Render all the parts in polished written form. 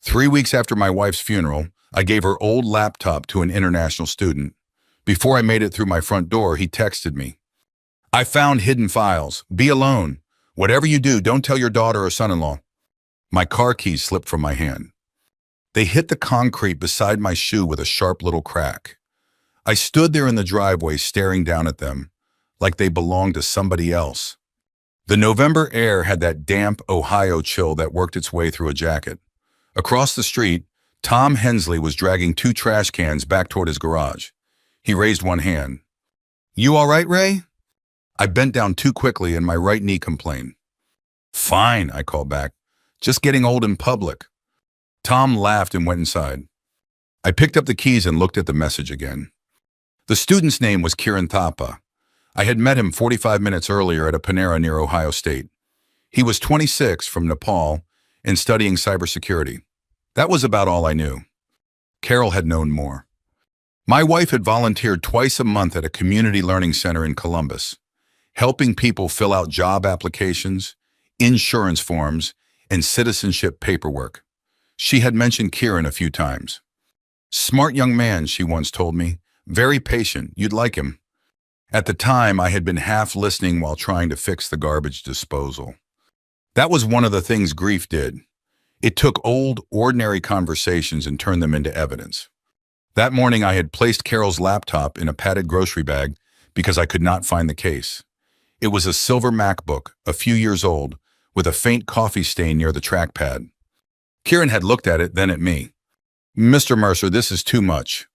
3 weeks after my wife's funeral, I gave her old laptop to an international student. Before I made it through my front door, he texted me. I found hidden files. Be alone. Whatever you do, don't tell your daughter or son-in-law. My car keys slipped from my hand. They hit the concrete beside my shoe with a sharp little crack. I stood there in the driveway staring down at them, like they belonged to somebody else. The November air had that damp Ohio chill that worked its way through a jacket. Across the street, Tom Hensley was dragging 2 trash cans back toward his garage. He raised one hand. You all right, Ray? I bent down too quickly and my right knee complained. Fine, I called back. Just getting old in public. Tom laughed and went inside. I picked up the keys and looked at the message again. The student's name was Kieran Thapa. I had met him 45 minutes earlier at a Panera near Ohio State. He was 26, from Nepal, and studying cybersecurity. That was about all I knew. Carol had known more. My wife had volunteered twice a month at a community learning center in Columbus, helping people fill out job applications, insurance forms, and citizenship paperwork. She had mentioned Kieran a few times. Smart young man, she once told me. Very patient, you'd like him. At the time, I had been half listening while trying to fix the garbage disposal. That was one of the things grief did. It took old, ordinary conversations and turned them into evidence. That morning, I had placed Carol's laptop in a padded grocery bag because I could not find the case. It was a silver MacBook, a few years old, with a faint coffee stain near the trackpad. Kieran had looked at it, then at me. Mr. Mercer, this is too much.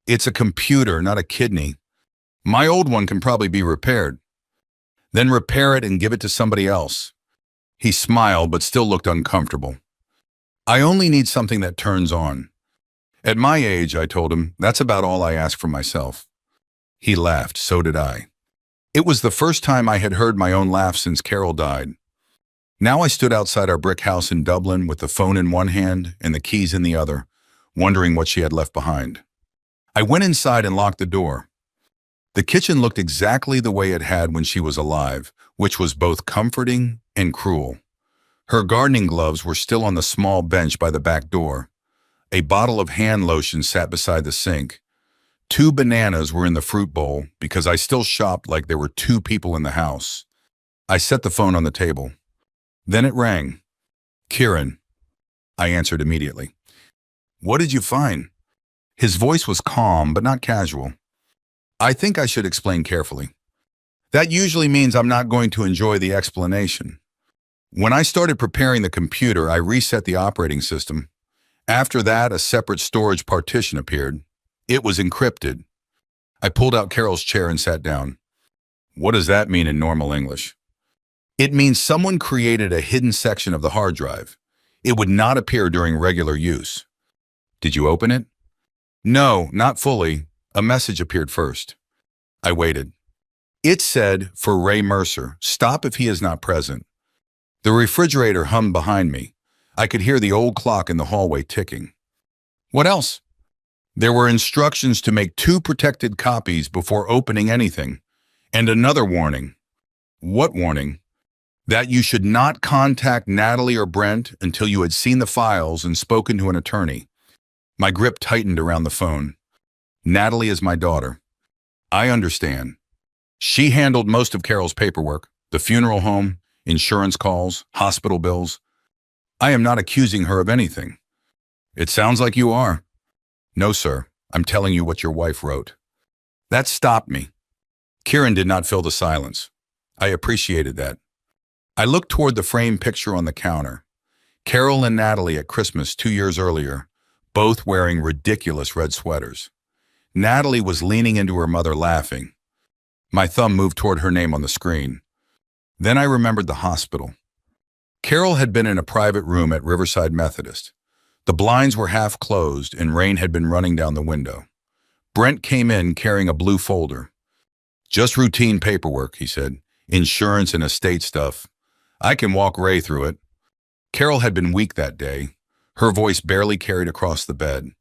It's a computer, not a kidney. My old one can probably be repaired. Then repair it and give it to somebody else. He smiled, but still looked uncomfortable. I only need something that turns on. At my age, I told him, that's about all I ask for myself. He laughed, so did I. It was the first time I had heard my own laugh since Carol died. Now I stood outside our brick house in Dublin with the phone in one hand and the keys in the other, wondering what she had left behind. I went inside and locked the door. The kitchen looked exactly the way it had when she was alive, which was both comforting and cruel. Her gardening gloves were still on the small bench by the back door. A bottle of hand lotion sat beside the sink. 2 bananas were in the fruit bowl because I still shopped like there were 2 people in the house. I set the phone on the table. Then it rang. Kieran. I answered immediately. What did you find? His voice was calm, but not casual. I think I should explain carefully. That usually means I'm not going to enjoy the explanation. When I started preparing the computer, I reset the operating system. After that, a separate storage partition appeared. It was encrypted. I pulled out Carol's chair and sat down. What does that mean in normal English? It means someone created a hidden section of the hard drive. It would not appear during regular use. Did you open it? No, not fully. A message appeared first. I waited. It said, for Ray Mercer, stop if he is not present. The refrigerator hummed behind me. I could hear the old clock in the hallway ticking. What else? There were instructions to make 2 protected copies before opening anything, and another warning. What warning? That you should not contact Natalie or Brent until you had seen the files and spoken to an attorney. My grip tightened around the phone. Natalie is my daughter. I understand. She handled most of Carol's paperwork, the funeral home, insurance calls, hospital bills. I am not accusing her of anything. It sounds like you are. No, sir. I'm telling you what your wife wrote. That stopped me. Kieran did not fill the silence. I appreciated that. I looked toward the framed picture on the counter. Carol and Natalie at Christmas 2 years earlier, both wearing ridiculous red sweaters. Natalie was leaning into her mother laughing. My thumb moved toward her name on the screen. Then I remembered the hospital. Carol had been in a private room at Riverside Methodist. The blinds were half closed and rain had been running down the window. Brent came in carrying a blue folder. Just routine paperwork, he said. Insurance and estate stuff. I can walk Ray through it. Carol had been weak that day. Her voice barely carried across the bed.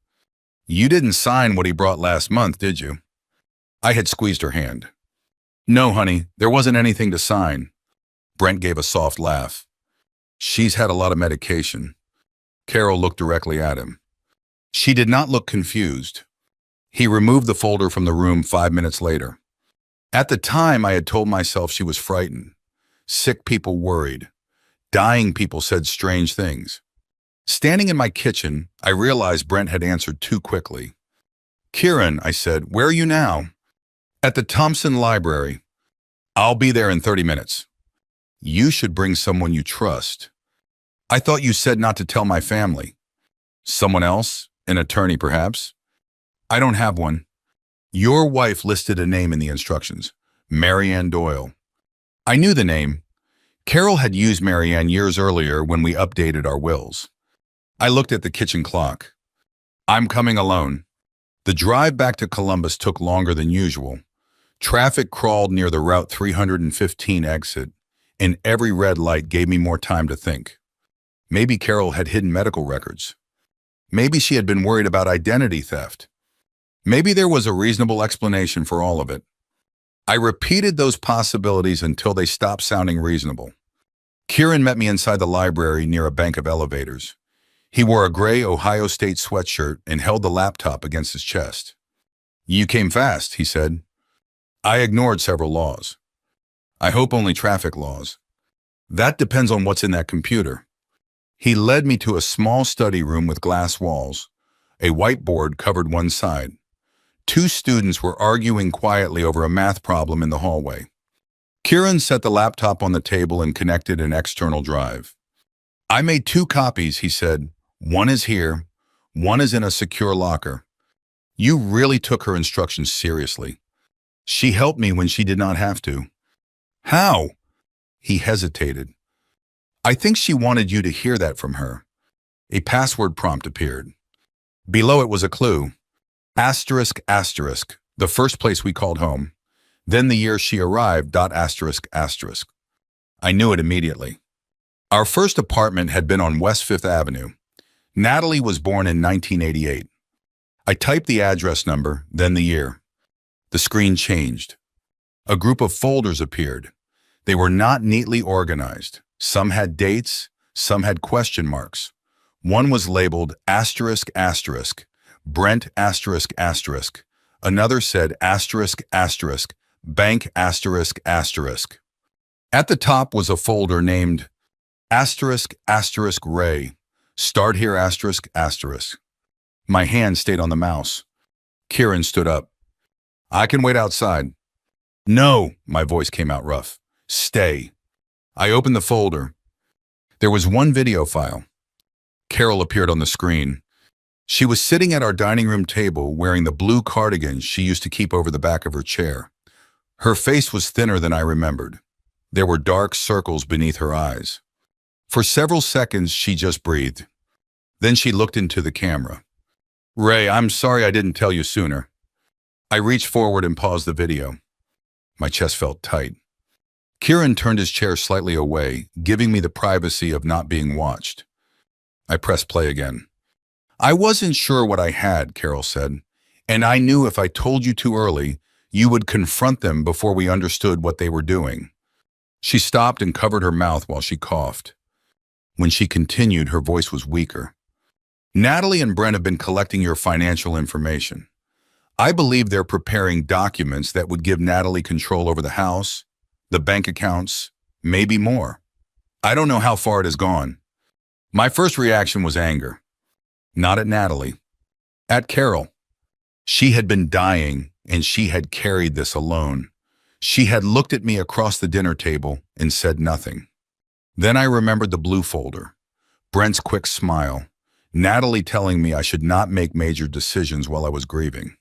You didn't sign what he brought last month, did you? I had squeezed her hand. No, honey, there wasn't anything to sign. Brent gave a soft laugh. She's had a lot of medication. Carol looked directly at him. She did not look confused. He removed the folder from the room 5 minutes later. At the time, I had told myself she was frightened. Sick people worried. Dying people said strange things. Standing in my kitchen, I realized Brent had answered too quickly. Kieran, I said, where are you now? At the Thompson Library. I'll be there in 30 minutes. You should bring someone you trust. I thought you said not to tell my family. Someone else? An attorney, perhaps? I don't have one. Your wife listed a name in the instructions. Marianne Doyle. I knew the name. Carol had used Marianne years earlier when we updated our wills. I looked at the kitchen clock. I'm coming alone. The drive back to Columbus took longer than usual. Traffic crawled near the Route 315 exit, and every red light gave me more time to think. Maybe Carol had hidden medical records. Maybe she had been worried about identity theft. Maybe there was a reasonable explanation for all of it. I repeated those possibilities until they stopped sounding reasonable. Kieran met me inside the library near a bank of elevators. He wore a gray Ohio State sweatshirt and held the laptop against his chest. You came fast, he said. I ignored several laws. I hope only traffic laws. That depends on what's in that computer. He led me to a small study room with glass walls. A whiteboard covered one side. Two students were arguing quietly over a math problem in the hallway. Kieran set the laptop on the table and connected an external drive. I made 2 copies, he said. One is here, one is in a secure locker. You really took her instructions seriously. She helped me when she did not have to. How? He hesitated. I think she wanted you to hear that from her. A password prompt appeared. Below it was a clue. Asterisk, asterisk, the first place we called home. Then the year she arrived, asterisk, asterisk. I knew it immediately. Our first apartment had been on West 5th Avenue. Natalie was born in 1988. I typed the address number, then the year. The screen changed. A group of folders appeared. They were not neatly organized. Some had dates, some had question marks. One was labeled asterisk, asterisk, Brent asterisk, asterisk. Another said asterisk, asterisk, bank asterisk, asterisk. At the top was a folder named asterisk, asterisk, Ray. Start here, asterisk, asterisk. My hand stayed on the mouse. Kieran stood up. I can wait outside. No, my voice came out rough. Stay. I opened the folder. There was one video file. Carol appeared on the screen. She was sitting at our dining room table wearing the blue cardigan she used to keep over the back of her chair. Her face was thinner than I remembered. There were dark circles beneath her eyes. For several seconds, she just breathed. Then she looked into the camera. Ray, I'm sorry I didn't tell you sooner. I reached forward and paused the video. My chest felt tight. Kieran turned his chair slightly away, giving me the privacy of not being watched. I pressed play again. I wasn't sure what I had, Carol said, and I knew if I told you too early, you would confront them before we understood what they were doing. She stopped and covered her mouth while she coughed. When she continued, her voice was weaker. Natalie and Brent have been collecting your financial information. I believe they're preparing documents that would give Natalie control over the house, the bank accounts, maybe more. I don't know how far it has gone. My first reaction was anger. Not at Natalie. At Carol. She had been dying, and she had carried this alone. She had looked at me across the dinner table and said nothing. Then I remembered the blue folder, Brent's quick smile, Natalie telling me I should not make major decisions while I was grieving.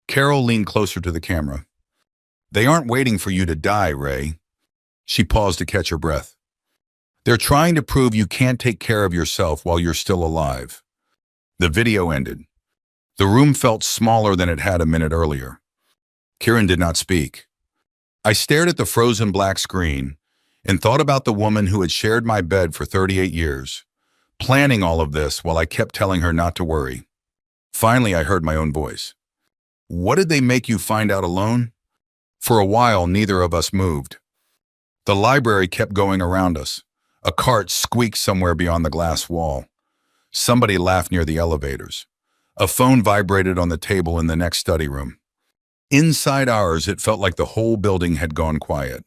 Carol leaned closer to the camera. They aren't waiting for you to die, Ray. She paused to catch her breath. They're trying to prove you can't take care of yourself while you're still alive. The video ended. The room felt smaller than it had a minute earlier. Kieran did not speak. I stared at the frozen black screen and thought about the woman who had shared my bed for 38 years, planning all of this while I kept telling her not to worry. Finally, I heard my own voice. What did they make you find out alone? For a while, neither of us moved. The library kept going around us. A cart squeaked somewhere beyond the glass wall. Somebody laughed near the elevators. A phone vibrated on the table in the next study room. Inside ours, it felt like the whole building had gone quiet.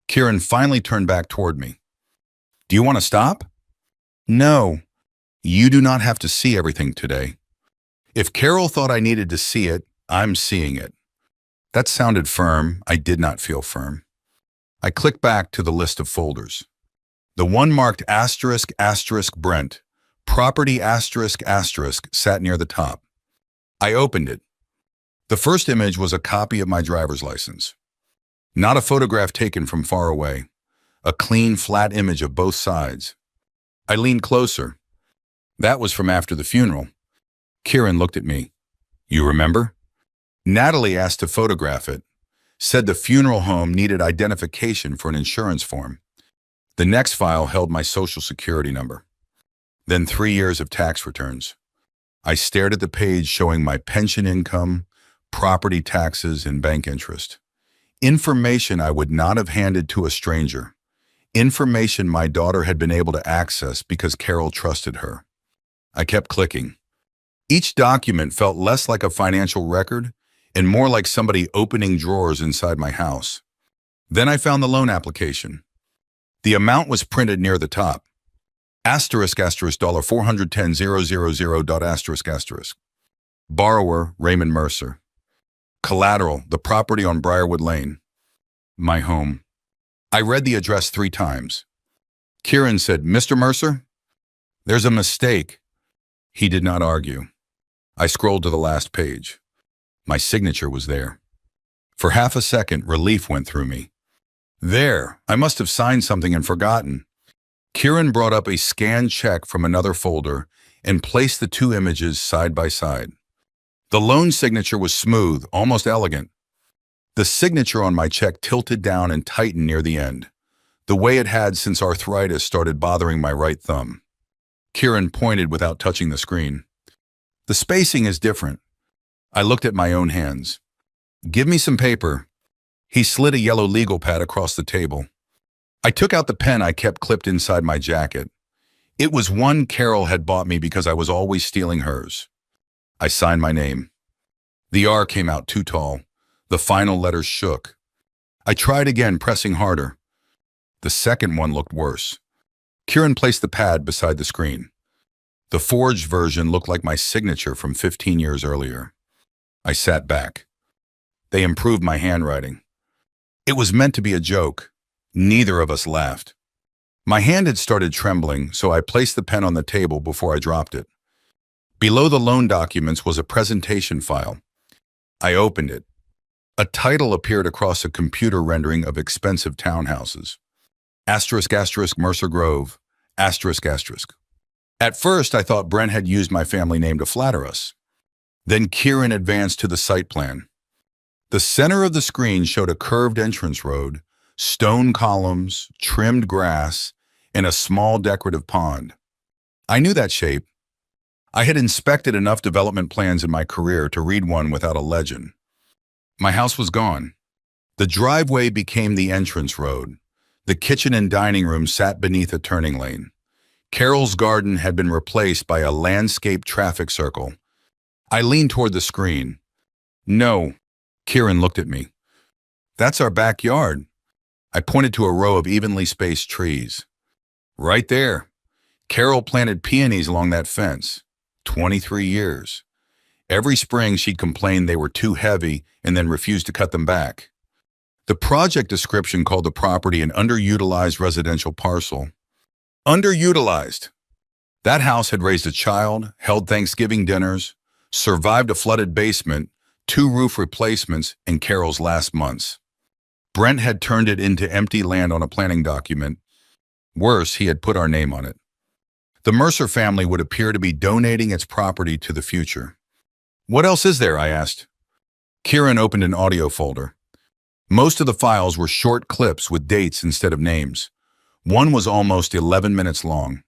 Kieran finally turned back toward me. Do you want to stop? No. You do not have to see everything today. If Carol thought I needed to see it, I'm seeing it. That sounded firm. I did not feel firm. I clicked back to the list of folders. The one marked asterisk asterisk Brent, property asterisk asterisk sat near the top. I opened it. The first image was a copy of my driver's license. Not a photograph taken from far away. A clean, flat image of both sides. I leaned closer. That was from after the funeral. Kieran looked at me. You remember? Natalie asked to photograph it. Said the funeral home needed identification for an insurance form. The next file held my social security number. Then 3 years of tax returns. I stared at the page showing my pension income, property taxes, and bank interest. Information I would not have handed to a stranger. Information my daughter had been able to access because Carol trusted her. I kept clicking. Each document felt less like a financial record and more like somebody opening drawers inside my house. Then I found the loan application. The amount was printed near the top. Asterisk asterisk $410,000 dot asterisk asterisk. Borrower, Raymond Mercer. Collateral, the property on Briarwood Lane. My home. I read the address 3 times. Kieran said, Mr. Mercer? There's a mistake. He did not argue. I scrolled to the last page. My signature was there. For half a second, relief went through me. There, I must have signed something and forgotten. Kieran brought up a scanned check from another folder and placed the 2 images side by side. The loan signature was smooth, almost elegant. The signature on my check tilted down and tightened near the end, the way it had since arthritis started bothering my right thumb. Kieran pointed without touching the screen. The spacing is different. I looked at my own hands. Give me some paper. He slid a yellow legal pad across the table. I took out the pen I kept clipped inside my jacket. It was one Carol had bought me because I was always stealing hers. I signed my name. The R came out too tall. The final letters shook. I tried again, pressing harder. The second one looked worse. Kieran placed the pad beside the screen. The forged version looked like my signature from 15 years earlier. I sat back. They improved my handwriting. It was meant to be a joke. Neither of us laughed. My hand had started trembling, so I placed the pen on the table before I dropped it. Below the loan documents was a presentation file. I opened it. A title appeared across a computer rendering of expensive townhouses. Asterisk asterisk Mercer Grove. Asterisk asterisk. At first, I thought Brent had used my family name to flatter us. Then Kieran advanced to the site plan. The center of the screen showed a curved entrance road, stone columns, trimmed grass, and a small decorative pond. I knew that shape. I had inspected enough development plans in my career to read one without a legend. My house was gone. The driveway became the entrance road. The kitchen and dining room sat beneath a turning lane. Carol's garden had been replaced by a landscape traffic circle. I leaned toward the screen. No, Kieran looked at me. That's our backyard. I pointed to a row of evenly spaced trees. Right there. Carol planted peonies along that fence. 23 years. Every spring she'd complained they were too heavy and then refused to cut them back. The project description called the property an underutilized residential parcel. Underutilized. That house had raised a child, held Thanksgiving dinners, survived a flooded basement, 2 roof replacements, and Carol's last months. Brent had turned it into empty land on a planning document. Worse, he had put our name on it. The Mercer family would appear to be donating its property to the future. What else is there? I asked. Kieran opened an audio folder. Most of the files were short clips with dates instead of names. One was almost 11 minutes long.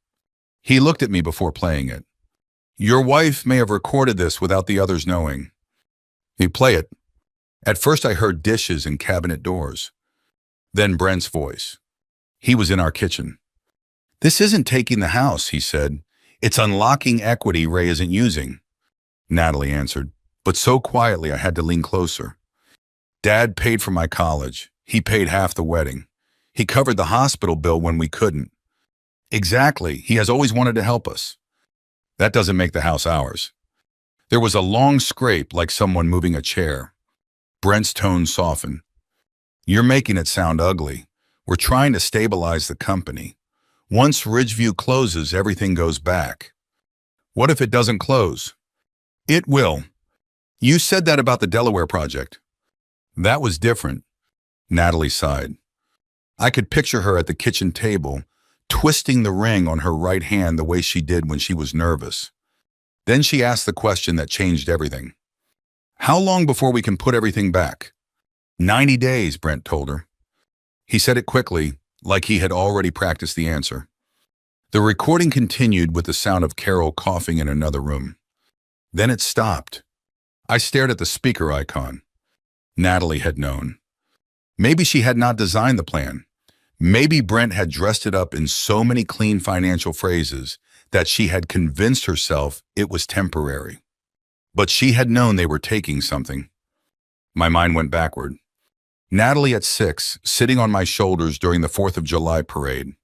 He looked at me before playing it. Your wife may have recorded this without the others knowing. You play it. At first I heard dishes and cabinet doors. Then Brent's voice. He was in our kitchen. This isn't taking the house, he said. It's unlocking equity Ray isn't using, Natalie answered, but so quietly I had to lean closer. Dad paid for my college. He paid half the wedding. He covered the hospital bill when we couldn't. Exactly, he has always wanted to help us. That doesn't make the house ours. There was a long scrape like someone moving a chair. Brent's tone softened. You're making it sound ugly. We're trying to stabilize the company. Once Ridgeview closes, everything goes back. What if it doesn't close? It will. You said that about the Delaware project. That was different. Natalie sighed. I could picture her at the kitchen table, twisting the ring on her right hand the way she did when she was nervous. Then she asked the question that changed everything. How long before we can put everything back? 90 days, Brent told her. He said it quickly, like he had already practiced the answer. The recording continued with the sound of Carol coughing in another room. Then it stopped. I stared at the speaker icon. Natalie had known. Maybe she had not designed the plan. Maybe Brent had dressed it up in so many clean financial phrases that she had convinced herself it was temporary. But she had known they were taking something. My mind went backward. Natalie at 6, sitting on my shoulders during the 4th of July parade.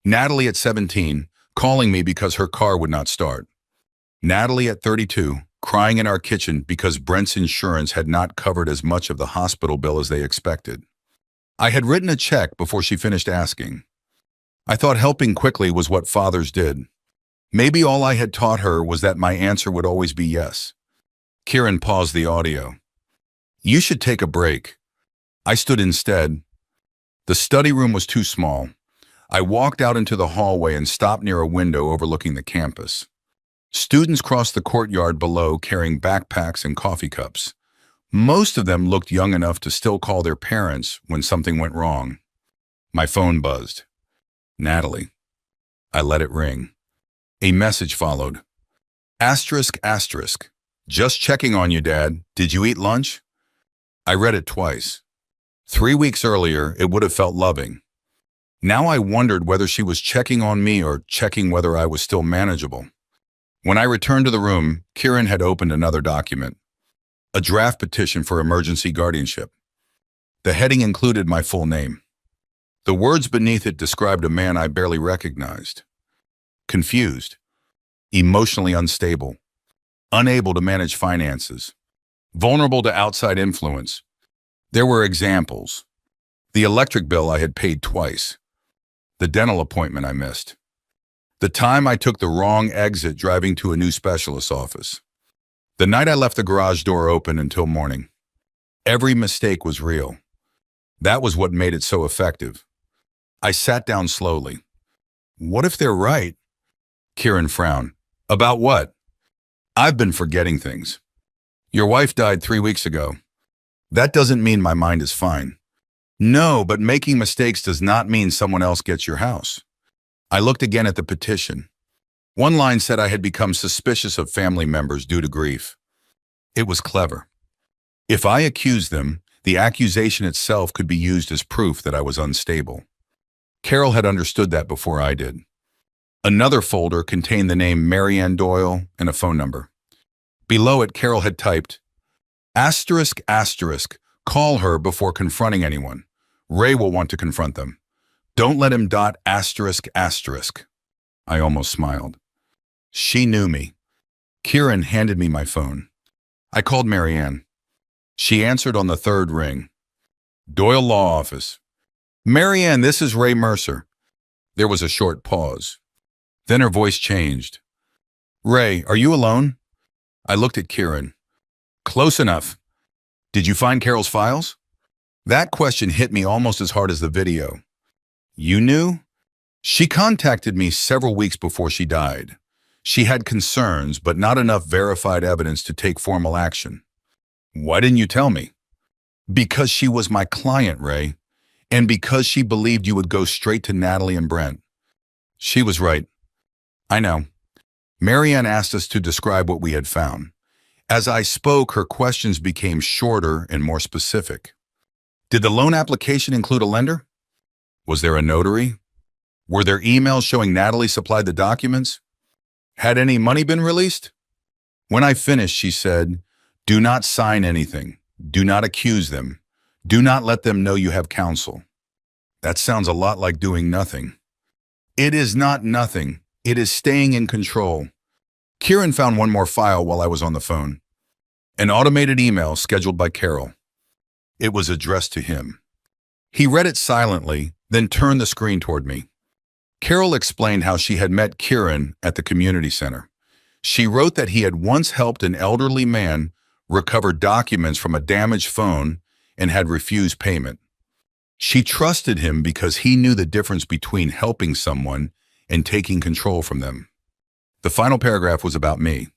Natalie at 17, calling me because her car would not start. Natalie at 32, crying in our kitchen because Brent's insurance had not covered as much of the hospital bill as they expected. I had written a check before she finished asking. I thought helping quickly was what fathers did. Maybe all I had taught her was that my answer would always be yes. Kieran paused the audio. You should take a break. I stood instead. The study room was too small. I walked out into the hallway and stopped near a window overlooking the campus. Students crossed the courtyard below carrying backpacks and coffee cups. Most of them looked young enough to still call their parents when something went wrong. My phone buzzed. Natalie. I let it ring. A message followed. Asterisk, asterisk. Just checking on you, Dad. Did you eat lunch? I read it twice. 3 weeks earlier, it would have felt loving. Now I wondered whether she was checking on me or checking whether I was still manageable. When I returned to the room, Kieran had opened another document. A draft petition for emergency guardianship. The heading included my full name. The words beneath it described a man I barely recognized. Confused, emotionally unstable, unable to manage finances, vulnerable to outside influence. There were examples. The electric bill I had paid twice. The dental appointment I missed. The time I took the wrong exit driving to a new specialist's office. The night I left the garage door open until morning. Every mistake was real. That was what made it so effective. I sat down slowly. What if they're right? Kieran frowned. About what? I've been forgetting things. Your wife died 3 weeks ago. That doesn't mean my mind is fine. No, but making mistakes does not mean someone else gets your house. I looked again at the petition. One line said I had become suspicious of family members due to grief. It was clever. If I accused them, the accusation itself could be used as proof that I was unstable. Carol had understood that before I did. Another folder contained the name Marianne Doyle and a phone number. Below it, Carol had typed, asterisk, asterisk, call her before confronting anyone. Ray will want to confront them. Don't let him dot asterisk, asterisk. I almost smiled. She knew me. Kieran handed me my phone. I called Marianne. She answered on the 3rd ring. Doyle Law Office. Marianne, this is Ray Mercer. There was a short pause. Then her voice changed. Ray, are you alone? I looked at Kieran. Close enough. Did you find Carol's files? That question hit me almost as hard as the video. You knew? She contacted me several weeks before she died. She had concerns, but not enough verified evidence to take formal action. Why didn't you tell me? Because she was my client, Ray, and because she believed you would go straight to Natalie and Brent. She was right. I know. Marianne asked us to describe what we had found. As I spoke, her questions became shorter and more specific. Did the loan application include a lender? Was there a notary? Were there emails showing Natalie supplied the documents? Had any money been released? When I finished, she said, do not sign anything. Do not accuse them. Do not let them know you have counsel. That sounds a lot like doing nothing. It is not nothing. It is staying in control. Kieran found one more file while I was on the phone. An automated email scheduled by Carol. It was addressed to him. He read it silently, then turned the screen toward me. Carol explained how she had met Kieran at the community center. She wrote that he had once helped an elderly man recover documents from a damaged phone and had refused payment. She trusted him because he knew the difference between helping someone and taking control from them. The final paragraph was about me.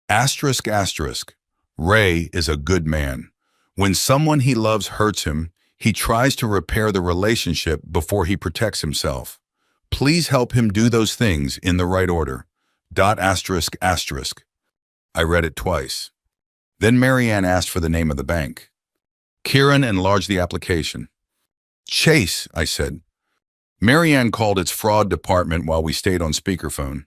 Asterisk, asterisk. Ray is a good man. When someone he loves hurts him, he tries to repair the relationship before he protects himself. Please help him do those things in the right order. Asterisk, asterisk. I read it twice. Then Marianne asked for the name of the bank. Kieran enlarged the application. Chase, I said. Marianne called its fraud department while we stayed on speakerphone.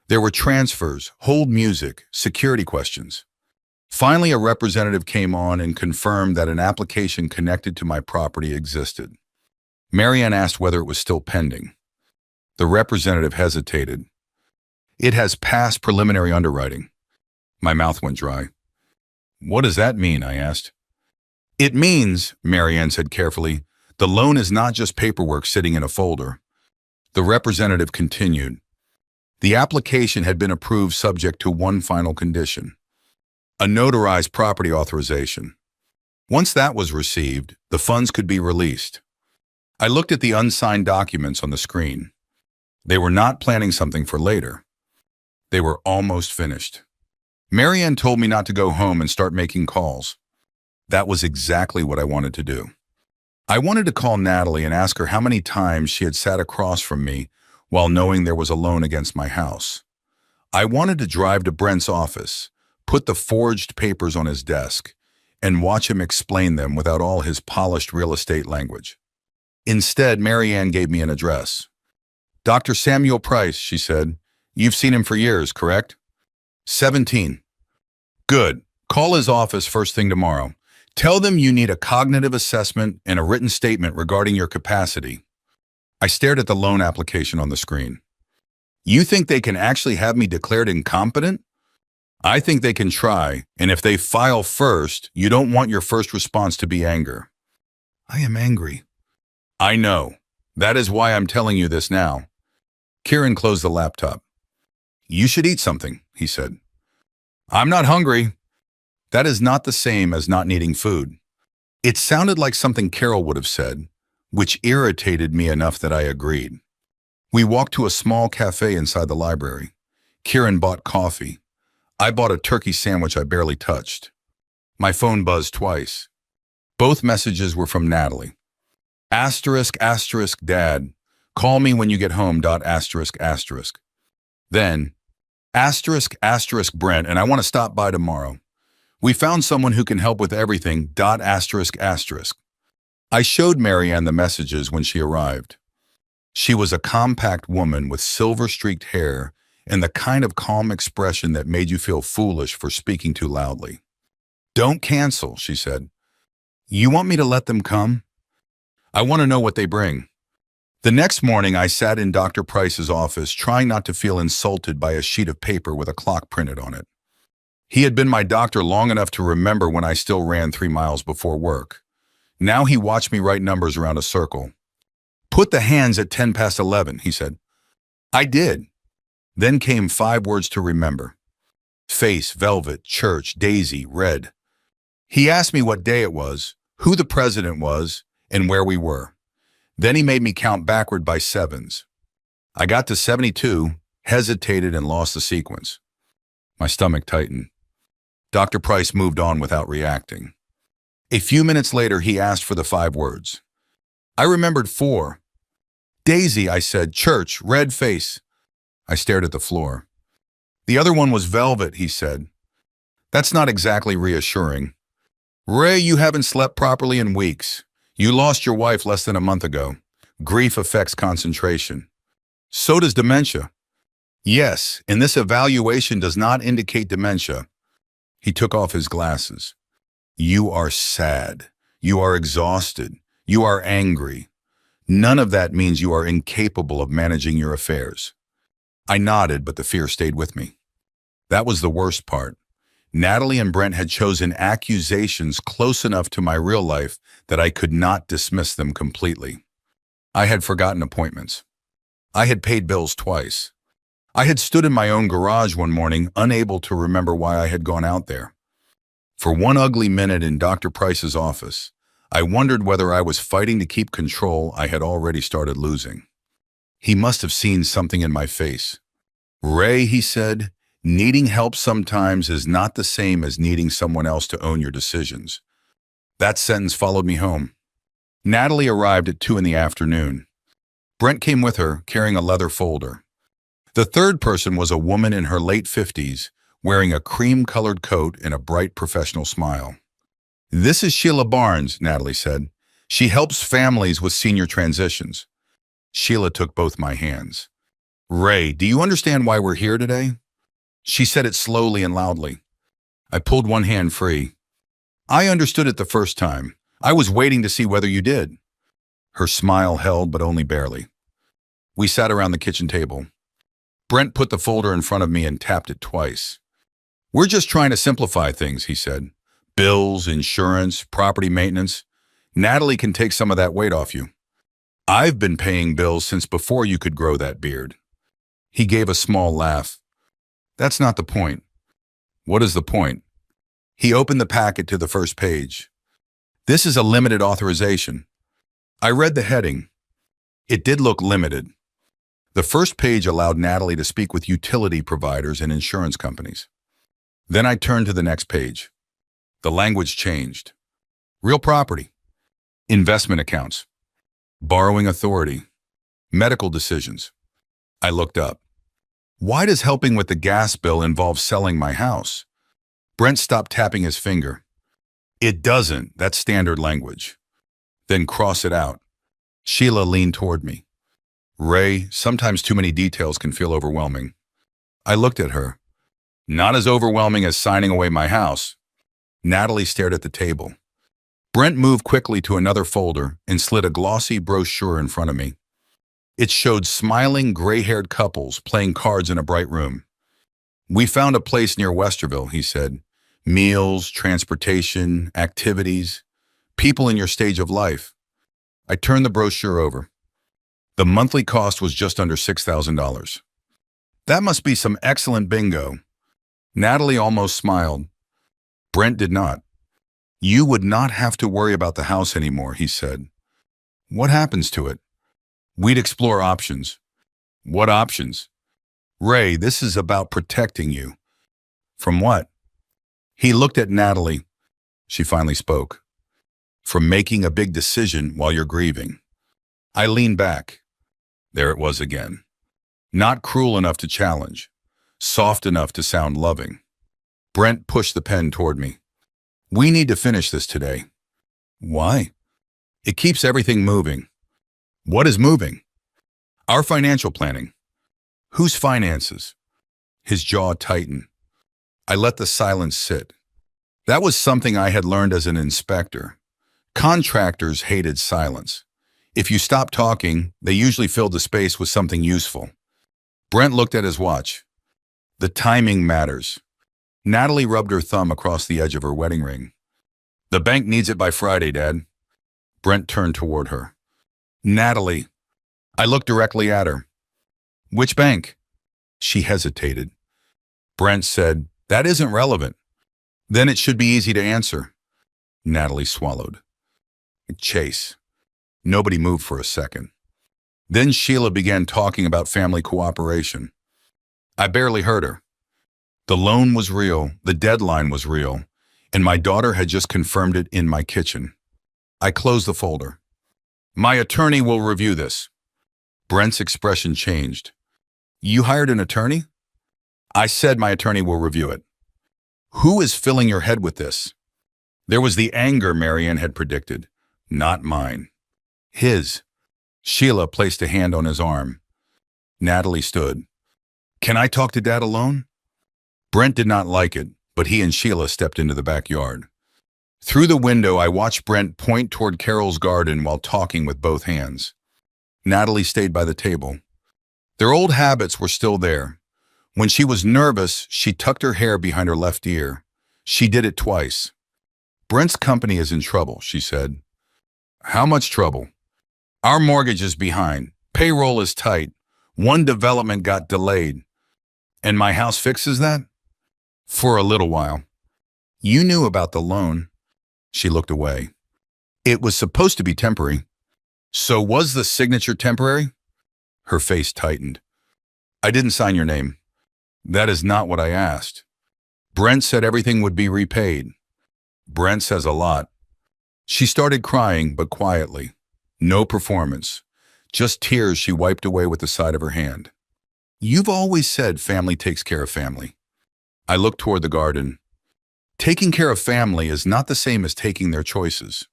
There were transfers, hold music, security questions. Finally, a representative came on and confirmed that an application connected to my property existed. Marianne asked whether it was still pending. The representative hesitated. It has passed preliminary underwriting. My mouth went dry. What does that mean? I asked. It means, Marianne said carefully, the loan is not just paperwork sitting in a folder. The representative continued. The application had been approved subject to one final condition. A notarized property authorization. Once that was received, the funds could be released. I looked at the unsigned documents on the screen. They were not planning something for later. They were almost finished. Marianne told me not to go home and start making calls. That was exactly what I wanted to do. I wanted to call Natalie and ask her how many times she had sat across from me while knowing there was a loan against my house. I wanted to drive to Brent's office, put the forged papers on his desk, and watch him explain them without all his polished real estate language. Instead, Marianne gave me an address. Dr. Samuel Price, she said. You've seen him for years, correct? 17. Good. Call his office first thing tomorrow. Tell them you need a cognitive assessment and a written statement regarding your capacity. I stared at the loan application on the screen. You think they can actually have me declared incompetent? I think they can try, and if they file first, you don't want your first response to be anger. I am angry. I know. That is why I'm telling you this now. Kieran closed the laptop. You should eat something, he said. I'm not hungry. That is not the same as not needing food. It sounded like something Carol would have said, which irritated me enough that I agreed. We walked to a small cafe inside the library. Kieran bought coffee. I bought a turkey sandwich I barely touched. My phone buzzed twice. Both messages were from Natalie. Asterisk, asterisk, Dad. Call me when you get home. Asterisk, asterisk. Then, asterisk, asterisk, Brent, and I want to stop by tomorrow. We found someone who can help with everything. Asterisk, asterisk. I showed Marianne the messages when she arrived. She was a compact woman with silver-streaked hair and the kind of calm expression that made you feel foolish for speaking too loudly. Don't cancel, she said. You want me to let them come? I want to know what they bring. The next morning, I sat in Dr. Price's office, trying not to feel insulted by a sheet of paper with a clock printed on it. He had been my doctor long enough to remember when I still ran 3 miles before work. Now he watched me write numbers around a circle. Put the hands at 10 past 11, he said. I did. Then came 5 words to remember. Face, velvet, church, daisy, red. He asked me what day it was, who the president was, and where we were. Then he made me count backward by 7s. I got to 72, hesitated, and lost the sequence. My stomach tightened. Dr. Price moved on without reacting. A few minutes later, he asked for the 5 words. I remembered 4. Daisy, I said. Church, red face. I stared at the floor. The other one was velvet, he said. That's not exactly reassuring. Ray, you haven't slept properly in weeks. You lost your wife less than a month ago. Grief affects concentration. So does dementia. Yes, and this evaluation does not indicate dementia. He took off his glasses. You are sad. You are exhausted. You are angry. None of that means you are incapable of managing your affairs. I nodded, but the fear stayed with me. That was the worst part. Natalie and Brent had chosen accusations close enough to my real life that I could not dismiss them completely. I had forgotten appointments. I had paid bills twice. I had stood in my own garage one morning, unable to remember why I had gone out there. For one ugly minute in Dr. Price's office, I wondered whether I was fighting to keep control I had already started losing. He must have seen something in my face. Ray, he said, needing help sometimes is not the same as needing someone else to own your decisions. That sentence followed me home. Natalie arrived at 2 in the afternoon. Brent came with her, carrying a leather folder. The third person was a woman in her late 50s, wearing a cream-colored coat and a bright professional smile. This is Sheila Barnes, Natalie said. She helps families with senior transitions. Sheila took both my hands. Ray, do you understand why we're here today? She said it slowly and loudly. I pulled one hand free. I understood it the first time. I was waiting to see whether you did. Her smile held, but only barely. We sat around the kitchen table. Brent put the folder in front of me and tapped it twice. We're just trying to simplify things, he said. Bills, insurance, property maintenance. Natalie can take some of that weight off you. I've been paying bills since before you could grow that beard. He gave a small laugh. That's not the point. What is the point? He opened the packet to the first page. This is a limited authorization. I read the heading. It did look limited. The first page allowed Natalie to speak with utility providers and insurance companies. Then I turned to the next page. The language changed. Real property, investment accounts, borrowing authority, medical decisions. I looked up. Why does helping with the gas bill involve selling my house? Brent stopped tapping his finger. It doesn't, that's standard language. Then cross it out. Sheila leaned toward me. Ray, sometimes too many details can feel overwhelming. I looked at her. Not as overwhelming as signing away my house. Natalie stared at the table. Brent moved quickly to another folder and slid a glossy brochure in front of me. It showed smiling, gray-haired couples playing cards in a bright room. We found a place near Westerville, he said. Meals, transportation, activities, people in your stage of life. I turned the brochure over. The monthly cost was just under $6,000. That must be some excellent bingo. Natalie almost smiled. Brent did not. You would not have to worry about the house anymore, he said. What happens to it? We'd explore options. What options? Ray, this is about protecting you. From what? He looked at Natalie. She finally spoke. From making a big decision while you're grieving. I leaned back. There it was again. Not cruel enough to challenge. Soft enough to sound loving. Brent pushed the pen toward me. We need to finish this today. Why? It keeps everything moving. What is moving? Our financial planning. Whose finances? His jaw tightened. I let the silence sit. That was something I had learned as an inspector. Contractors hated silence. If you stopped talking, they usually filled the space with something useful. Brent looked at his watch. The timing matters. Natalie rubbed her thumb across the edge of her wedding ring. The bank needs it by Friday, Dad. Brent turned toward her. Natalie. I looked directly at her. Which bank? She hesitated. Brent said, that isn't relevant. Then it should be easy to answer. Natalie swallowed. Chase. Nobody moved for a second. Then Sheila began talking about family cooperation. I barely heard her. The loan was real, the deadline was real, and my daughter had just confirmed it in my kitchen. I closed the folder. My attorney will review this. Brent's expression changed. You hired an attorney? I said my attorney will review it. Who is filling your head with this? There was the anger Marianne had predicted, not mine. His. Sheila placed a hand on his arm. Natalie stood. Can I talk to Dad alone? Brent did not like it, but he and Sheila stepped into the backyard. Through the window, I watched Brent point toward Carol's garden while talking with both hands. Natalie stayed by the table. Their old habits were still there. When she was nervous, she tucked her hair behind her left ear. She did it twice. Brent's company is in trouble, she said. How much trouble? Our mortgage is behind. Payroll is tight. One development got delayed. And my house fixes that? For a little while. You knew about the loan. She looked away. It was supposed to be temporary. So was the signature temporary? Her face tightened. I didn't sign your name. That is not what I asked. Brent said everything would be repaid. Brent says a lot. She started crying, but quietly. No performance. Just tears she wiped away with the side of her hand. You've always said family takes care of family. I looked toward the garden. Taking care of family is not the same as taking their choices.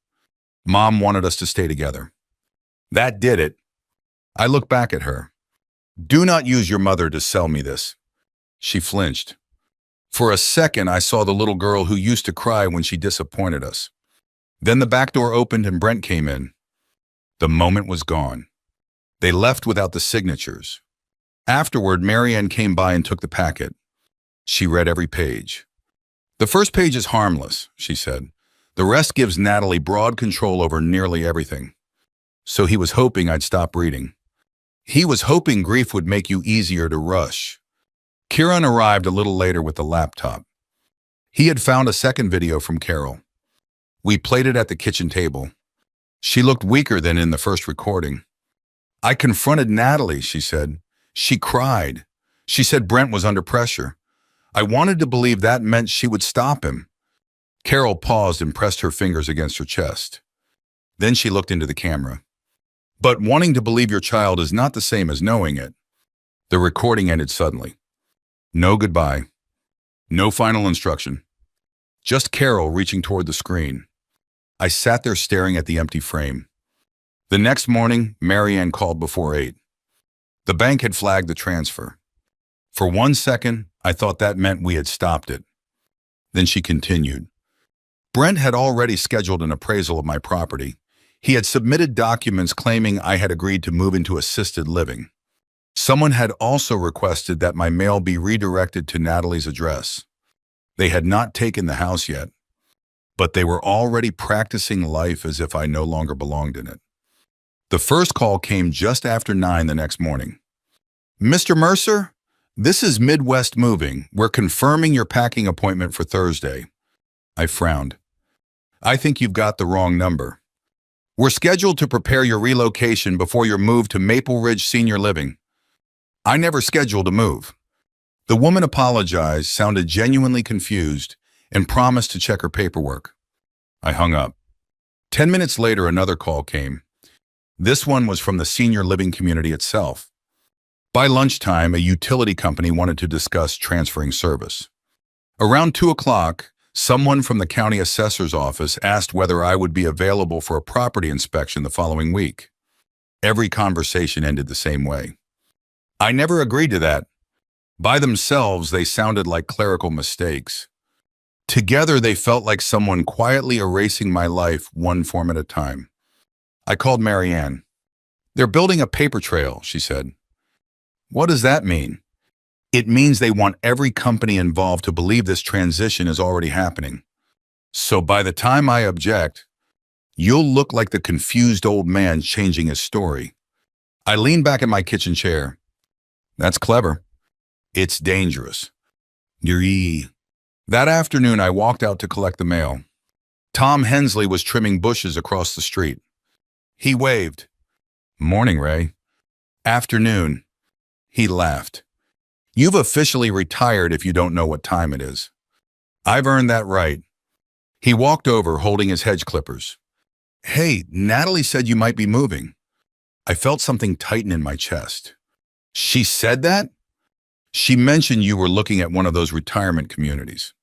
Mom wanted us to stay together. That did it. I looked back at her. Do not use your mother to sell me this. She flinched. For a second, I saw the little girl who used to cry when she disappointed us. Then the back door opened and Brent came in. The moment was gone. They left without the signatures. Afterward, Marianne came by and took the packet. She read every page. The first page is harmless, she said. The rest gives Natalie broad control over nearly everything. So he was hoping I'd stop reading. He was hoping grief would make you easier to rush. Kieran arrived a little later with the laptop. He had found a second video from Carol. We played it at the kitchen table. She looked weaker than in the first recording. I confronted Natalie, she said. She cried. She said Brent was under pressure. I wanted to believe that meant she would stop him. Carol paused and pressed her fingers against her chest. Then she looked into the camera. But wanting to believe your child is not the same as knowing it. The recording ended suddenly. No goodbye. No final instruction. Just Carol reaching toward the screen. I sat there staring at the empty frame. The next morning, Marianne called before 8. The bank had flagged the transfer. For 1 second, I thought that meant we had stopped it. Then she continued. Brent had already scheduled an appraisal of my property. He had submitted documents claiming I had agreed to move into assisted living. Someone had also requested that my mail be redirected to Natalie's address. They had not taken the house yet, but they were already practicing life as if I no longer belonged in it. The first call came just after 9 the next morning. Mr. Mercer, this is Midwest Moving. We're confirming your packing appointment for Thursday. I frowned. I think you've got the wrong number. We're scheduled to prepare your relocation before your move to Maple Ridge Senior Living. I never scheduled a move. The woman apologized, sounded genuinely confused, and promised to check her paperwork. I hung up. 10 minutes later, another call came. This one was from the senior living community itself. By lunchtime, a utility company wanted to discuss transferring service. Around 2 o'clock, someone from the county assessor's office asked whether I would be available for a property inspection the following week. Every conversation ended the same way. I never agreed to that. By themselves, they sounded like clerical mistakes. Together, they felt like someone quietly erasing my life one form at a time. I called Marianne. They're building a paper trail, she said. What does that mean? It means they want every company involved to believe this transition is already happening. So by the time I object, you'll look like the confused old man changing his story. I leaned back in my kitchen chair. That's clever. It's dangerous. That afternoon, I walked out to collect the mail. Tom Hensley was trimming bushes across the street. He waved. Morning, Ray. Afternoon. He laughed. You've officially retired if you don't know what time it is. I've earned that right. He walked over, holding his hedge clippers. Hey, Natalie said you might be moving. I felt something tighten in my chest. She said that? She mentioned you were looking at one of those retirement communities.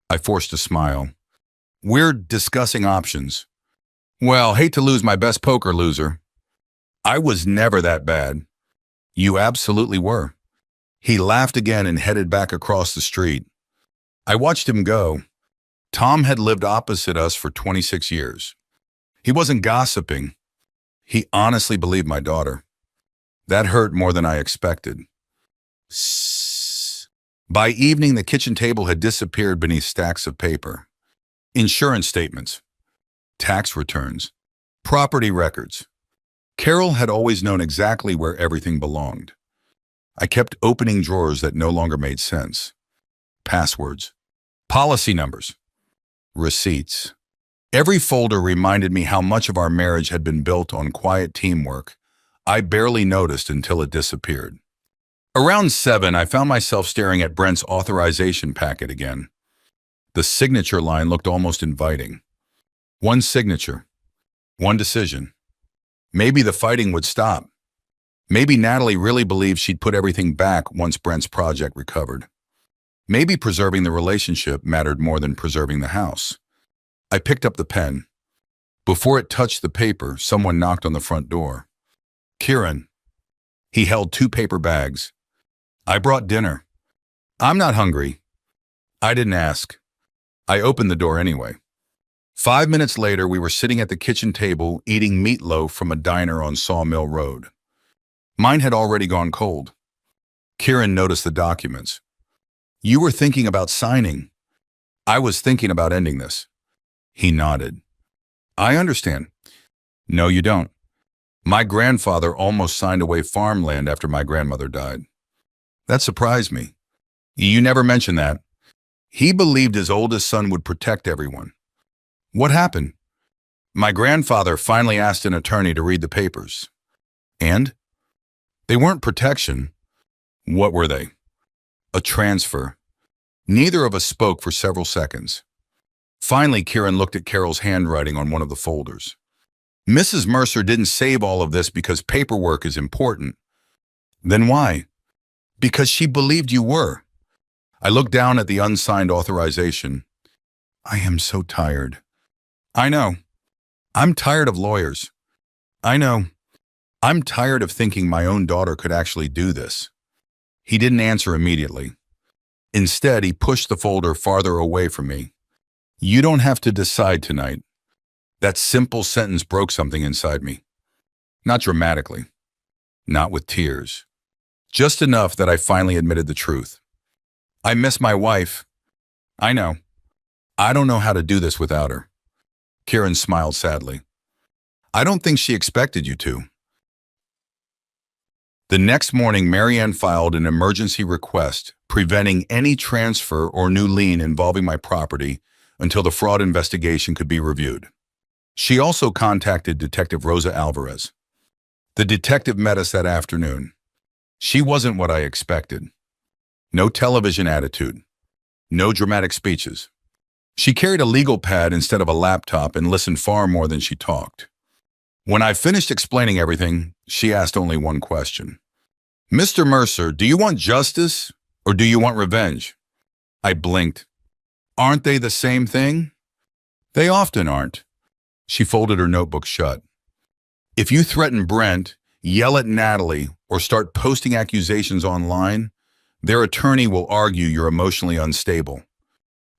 I forced a smile. We're discussing options. Well, hate to lose my best poker loser. I was never that bad. You absolutely were. He laughed again and headed back across the street. I watched him go. Tom had lived opposite us for 26 years. He wasn't gossiping. He honestly believed my daughter. That hurt more than I expected. By evening, the kitchen table had disappeared beneath stacks of paper. Insurance statements, tax returns, property records. Carol had always known exactly where everything belonged. I kept opening drawers that no longer made sense. Passwords, policy numbers, receipts. Every folder reminded me how much of our marriage had been built on quiet teamwork I barely noticed until it disappeared. Around 7, I found myself staring at Brent's authorization packet again. The signature line looked almost inviting. One signature, one decision. Maybe the fighting would stop. Maybe Natalie really believed she'd put everything back once Brent's project recovered. Maybe preserving the relationship mattered more than preserving the house. I picked up the pen. Before it touched the paper, someone knocked on the front door. Kieran. He held 2 paper bags. I brought dinner. I'm not hungry. I didn't ask. I opened the door anyway. 5 minutes later, we were sitting at the kitchen table eating meatloaf from a diner on Sawmill Road. Mine had already gone cold. Kieran noticed the documents. You were thinking about signing. I was thinking about ending this. He nodded. I understand. No, you don't. My grandfather almost signed away farmland after my grandmother died. That surprised me. You never mentioned that. He believed his oldest son would protect everyone. What happened? My grandfather finally asked an attorney to read the papers. And? They weren't protection. What were they? A transfer. Neither of us spoke for several seconds. Finally, Kieran looked at Carol's handwriting on one of the folders. Mrs. Mercer didn't save all of this because paperwork is important. Then why? Because she believed you were. I looked down at the unsigned authorization. I am so tired. I know. I'm tired of lawyers. I know. I'm tired of thinking my own daughter could actually do this. He didn't answer immediately. Instead, he pushed the folder farther away from me. You don't have to decide tonight. That simple sentence broke something inside me. Not dramatically. Not with tears. Just enough that I finally admitted the truth. I miss my wife. I know. I don't know how to do this without her. Kieran smiled sadly. I don't think she expected you to. The next morning, Marianne filed an emergency request preventing any transfer or new lien involving my property until the fraud investigation could be reviewed. She also contacted Detective Rosa Alvarez. The detective met us that afternoon. She wasn't what I expected. No television attitude. No dramatic speeches. She carried a legal pad instead of a laptop and listened far more than she talked. When I finished explaining everything, she asked only one question. Mr. Mercer, do you want justice or do you want revenge? I blinked. Aren't they the same thing? They often aren't. She folded her notebook shut. If you threaten Brent, yell at Natalie, or start posting accusations online, their attorney will argue you're emotionally unstable.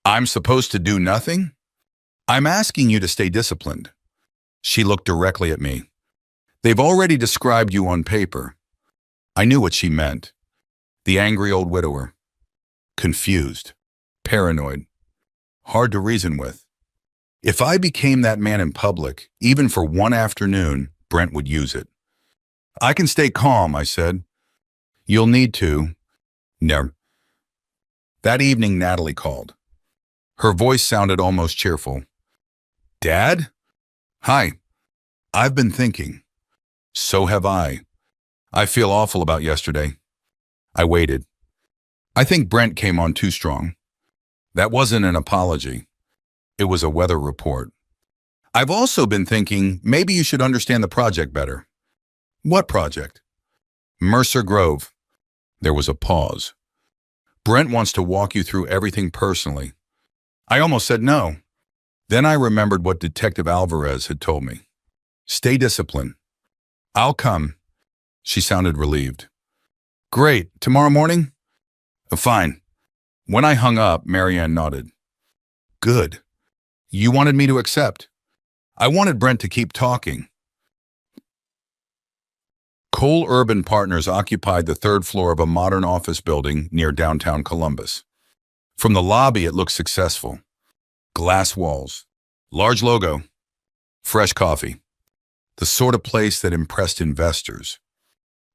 I'm supposed to do nothing? I'm asking you to stay disciplined. She looked directly at me. They've already described you on paper. I knew what she meant. The angry old widower. Confused. Paranoid. Hard to reason with. If I became that man in public, even for one afternoon, Brent would use it. I can stay calm, I said. You'll need to. No. That evening, Natalie called. Her voice sounded almost cheerful. Dad? Hi. I've been thinking. So have I. I feel awful about yesterday. I waited. I think Brent came on too strong. That wasn't an apology. It was a weather report. I've also been thinking maybe you should understand the project better. What project? Mercer Grove. There was a pause. Brent wants to walk you through everything personally. I almost said no. Then I remembered what Detective Alvarez had told me. Stay disciplined. I'll come. She sounded relieved. Great. Tomorrow morning? Fine. When I hung up, Marianne nodded. Good. You wanted me to accept. I wanted Brent to keep talking. Cole Urban Partners occupied the third floor of a modern office building near downtown Columbus. From the lobby, it looked successful. Glass walls, large logo, fresh coffee. The sort of place that impressed investors.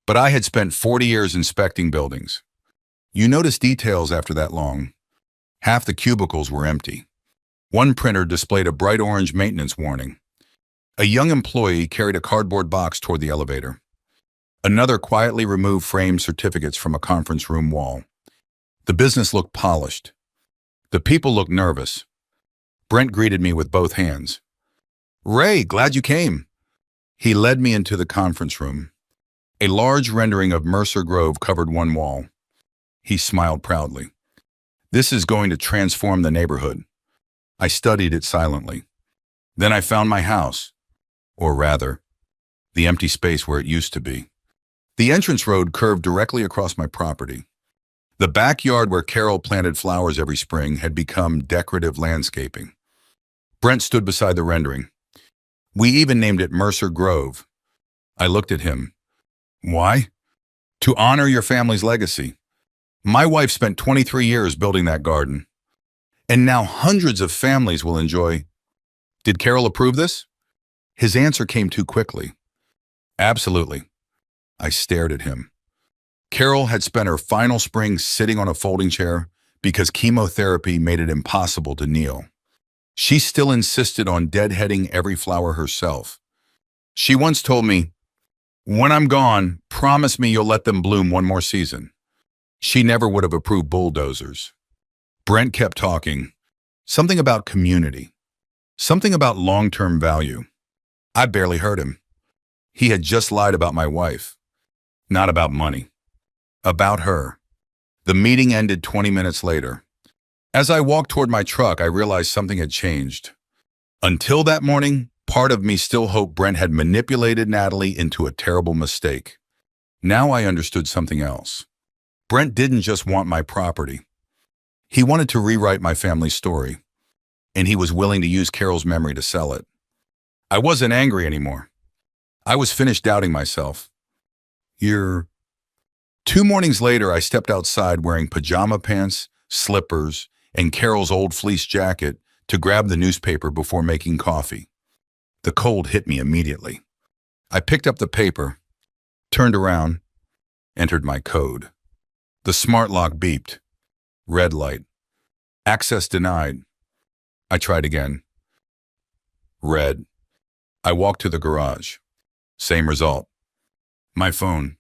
But I had spent 40 years inspecting buildings. You notice details after that long. Half the cubicles were empty. One printer displayed a bright orange maintenance warning. A young employee carried a cardboard box toward the elevator. Another quietly removed framed certificates from a conference room wall. The business looked polished. The people looked nervous. Brent greeted me with both hands. Ray, glad you came. He led me into the conference room. A large rendering of Mercer Grove covered one wall. He smiled proudly. This is going to transform the neighborhood. I studied it silently. Then I found my house, or rather, the empty space where it used to be. The entrance road curved directly across my property. The backyard where Carol planted flowers every spring had become decorative landscaping. Brent stood beside the rendering. We even named it Mercer Grove. I looked at him. Why? To honor your family's legacy. My wife spent 23 years building that garden. And now hundreds of families will enjoy. Did Carol approve this? His answer came too quickly. Absolutely. I stared at him. Carol had spent her final spring sitting on a folding chair because chemotherapy made it impossible to kneel. She still insisted on deadheading every flower herself. She once told me, when I'm gone, promise me you'll let them bloom one more season. She never would have approved bulldozers. Brent kept talking. Something about community. Something about long-term value. I barely heard him. He had just lied about my wife. Not about money. About her. The meeting ended 20 minutes later. As I walked toward my truck, I realized something had changed. Until that morning, part of me still hoped Brent had manipulated Natalie into a terrible mistake. Now I understood something else. Brent didn't just want my property. He wanted to rewrite my family's story, and he was willing to use Carol's memory to sell it. I wasn't angry anymore. I was finished doubting myself. 2 mornings later, I stepped outside wearing pajama pants, slippers, and Carol's old fleece jacket to grab the newspaper before making coffee. The cold hit me immediately. I picked up the paper, turned around, entered my code. The smart lock beeped. Red light. Access denied. I tried again. Red. I walked to the garage. Same result. My phone.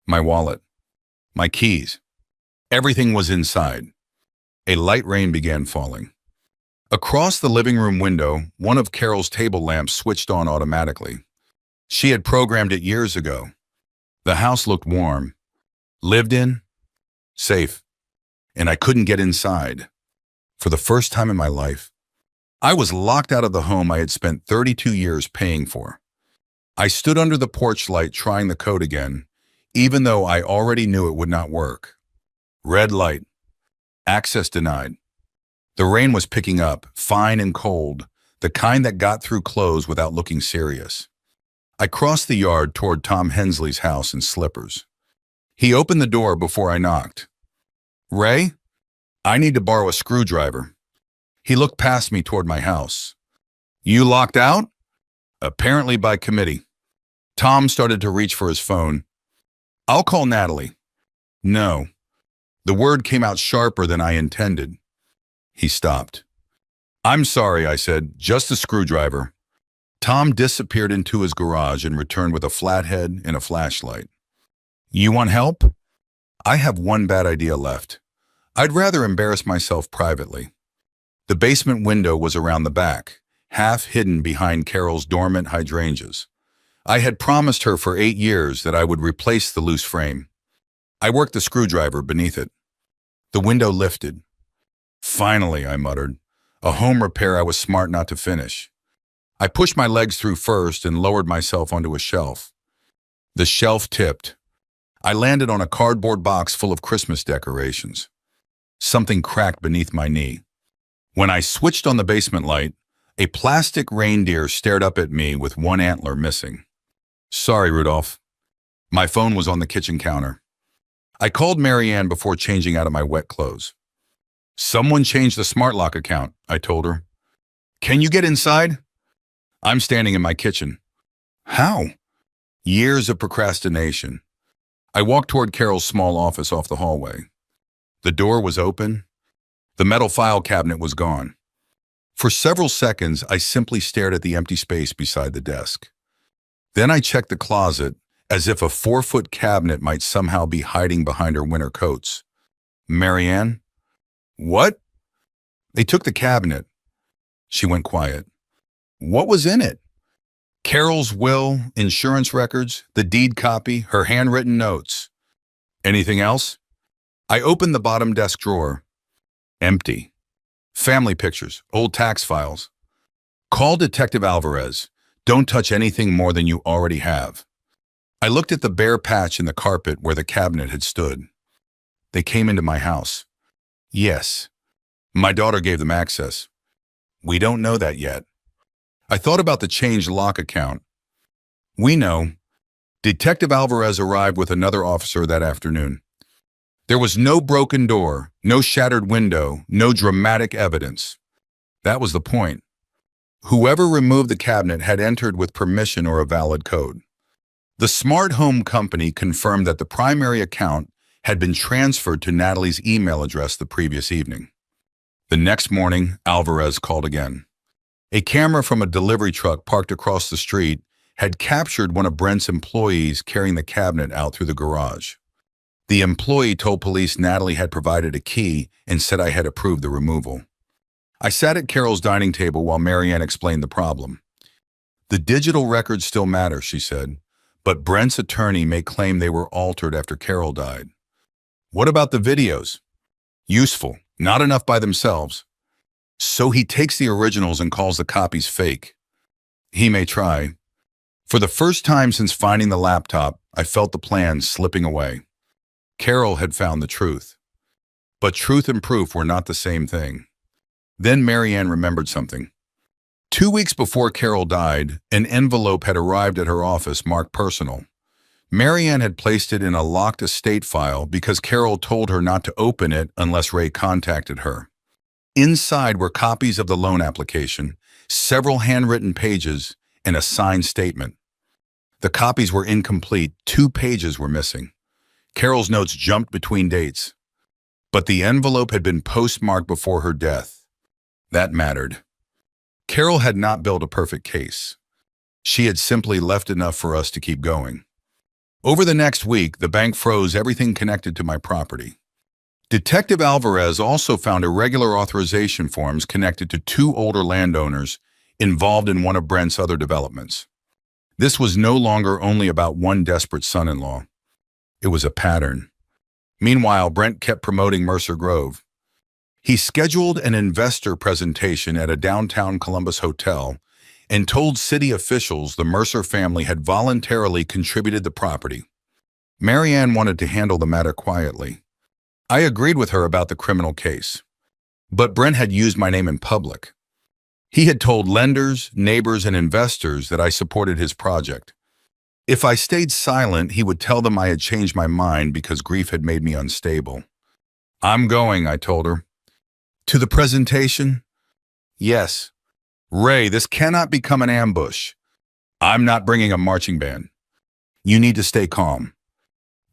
My wallet. My keys. Everything was inside. A light rain began falling. Across the living room window, one of Carol's table lamps switched on automatically. She had programmed it years ago. The house looked warm. Lived in. Safe. And I couldn't get inside. For the first time in my life, I was locked out of the home I had spent 32 years paying for. I stood under the porch light trying the code again, even though I already knew it would not work. Red light. Access denied. The rain was picking up, fine and cold, the kind that got through clothes without looking serious. I crossed the yard toward Tom Hensley's house in slippers. He opened the door before I knocked. Ray, I need to borrow a screwdriver. He looked past me toward my house. You locked out? Apparently by committee. Tom started to reach for his phone. I'll call Natalie. No. The word came out sharper than I intended. He stopped. I'm sorry, I said, just a screwdriver. Tom disappeared into his garage and returned with a flathead and a flashlight. You want help? I have one bad idea left. I'd rather embarrass myself privately. The basement window was around the back, half hidden behind Carol's dormant hydrangeas. I had promised her for 8 years that I would replace the loose frame. I worked the screwdriver beneath it. The window lifted. Finally, I muttered, a home repair I was smart not to finish. I pushed my legs through first and lowered myself onto a shelf. The shelf tipped. I landed on a cardboard box full of Christmas decorations. Something cracked beneath my knee. When I switched on the basement light, a plastic reindeer stared up at me with one antler missing. Sorry, Rudolph. My phone was on the kitchen counter. I called Marianne before changing out of my wet clothes. Someone changed the smart lock account, I told her. Can you get inside? I'm standing in my kitchen. How? Years of procrastination. I walked toward Carol's small office off the hallway. The door was open. The metal file cabinet was gone. For several seconds, I simply stared at the empty space beside the desk. Then I checked the closet, as if a 4-foot cabinet might somehow be hiding behind her winter coats. Marianne? What? They took the cabinet. She went quiet. What was in it? Carol's will, insurance records, the deed copy, her handwritten notes. Anything else? I opened the bottom desk drawer. Empty. Family pictures, old tax files. Call Detective Alvarez. Don't touch anything more than you already have. I looked at the bare patch in the carpet where the cabinet had stood. They came into my house. Yes. My daughter gave them access. We don't know that yet. I thought about the changed lock account. We know. Detective Alvarez arrived with another officer that afternoon. There was no broken door, no shattered window, no dramatic evidence. That was the point. Whoever removed the cabinet had entered with permission or a valid code. The smart home company confirmed that the primary account had been transferred to Natalie's email address the previous evening. The next morning, Alvarez called again. A camera from a delivery truck parked across the street had captured one of Brent's employees carrying the cabinet out through the garage. The employee told police Natalie had provided a key and said I had approved the removal. I sat at Carol's dining table while Marianne explained the problem. The digital records still matter, she said, but Brent's attorney may claim they were altered after Carol died. What about the videos? Useful, not enough by themselves. So he takes the originals and calls the copies fake. He may try. For the first time since finding the laptop, I felt the plan slipping away. Carol had found the truth. But truth and proof were not the same thing. Then Marianne remembered something. 2 weeks before Carol died, an envelope had arrived at her office marked personal. Marianne had placed it in a locked estate file because Carol told her not to open it unless Ray contacted her. Inside were copies of the loan application, several handwritten pages, and a signed statement. The copies were incomplete. 2 pages were missing. Carol's notes jumped between dates. But the envelope had been postmarked before her death. That mattered. Carol had not built a perfect case. She had simply left enough for us to keep going. Over the next week, the bank froze everything connected to my property. Detective Alvarez also found irregular authorization forms connected to 2 older landowners involved in one of Brent's other developments. This was no longer only about one desperate son-in-law. It was a pattern. Meanwhile, Brent kept promoting Mercer Grove. He scheduled an investor presentation at a downtown Columbus hotel and told city officials the Mercer family had voluntarily contributed the property. Marianne wanted to handle the matter quietly. I agreed with her about the criminal case. But Brent had used my name in public. He had told lenders, neighbors, and investors that I supported his project. If I stayed silent, he would tell them I had changed my mind because grief had made me unstable. I'm going, I told her. To the presentation? Yes. Ray, this cannot become an ambush. I'm not bringing a marching band. You need to stay calm.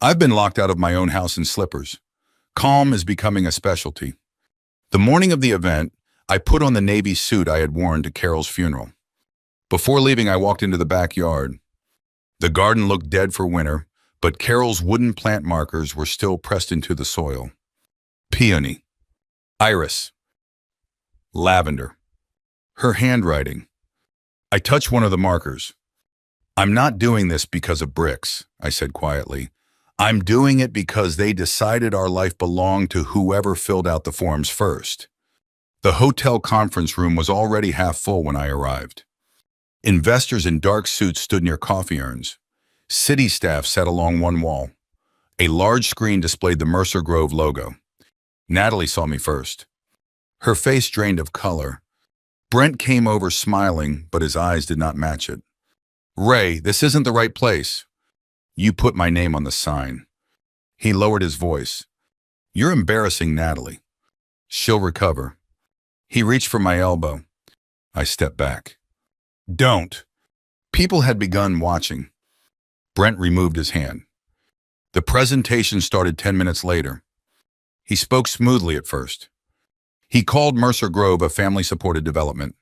I've been locked out of my own house in slippers. Calm is becoming a specialty. The morning of the event, I put on the navy suit I had worn to Carol's funeral. Before leaving, I walked into the backyard. The garden looked dead for winter, but Carol's wooden plant markers were still pressed into the soil. Peony, iris, lavender. Her handwriting. I touched one of the markers. I'm not doing this because of bricks, I said quietly. I'm doing it because they decided our life belonged to whoever filled out the forms first. The hotel conference room was already half full when I arrived. Investors in dark suits stood near coffee urns. City staff sat along one wall. A large screen displayed the Mercer Grove logo. Natalie saw me first. Her face drained of color. Brent came over smiling, but his eyes did not match it. "Ray, this isn't the right place. You put my name on the sign." He lowered his voice. "You're embarrassing Natalie. She'll recover." He reached for my elbow. I stepped back. "Don't." People had begun watching. Brent removed his hand. The presentation started 10 minutes later. He spoke smoothly at first. He called Mercer Grove a family-supported development.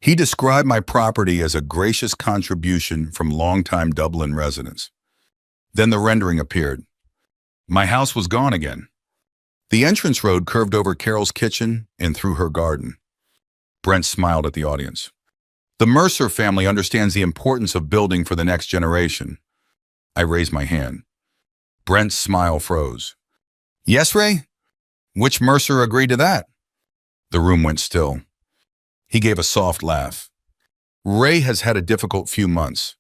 He described my property as a gracious contribution from longtime Dublin residents. Then the rendering appeared. My house was gone again. The entrance road curved over Carol's kitchen and through her garden. Brent smiled at the audience. "The Mercer family understands the importance of building for the next generation." I raised my hand. Brent's smile froze. "Yes, Ray? Which Mercer agreed to that?" The room went still. He gave a soft laugh. "Ray has had a difficult few months.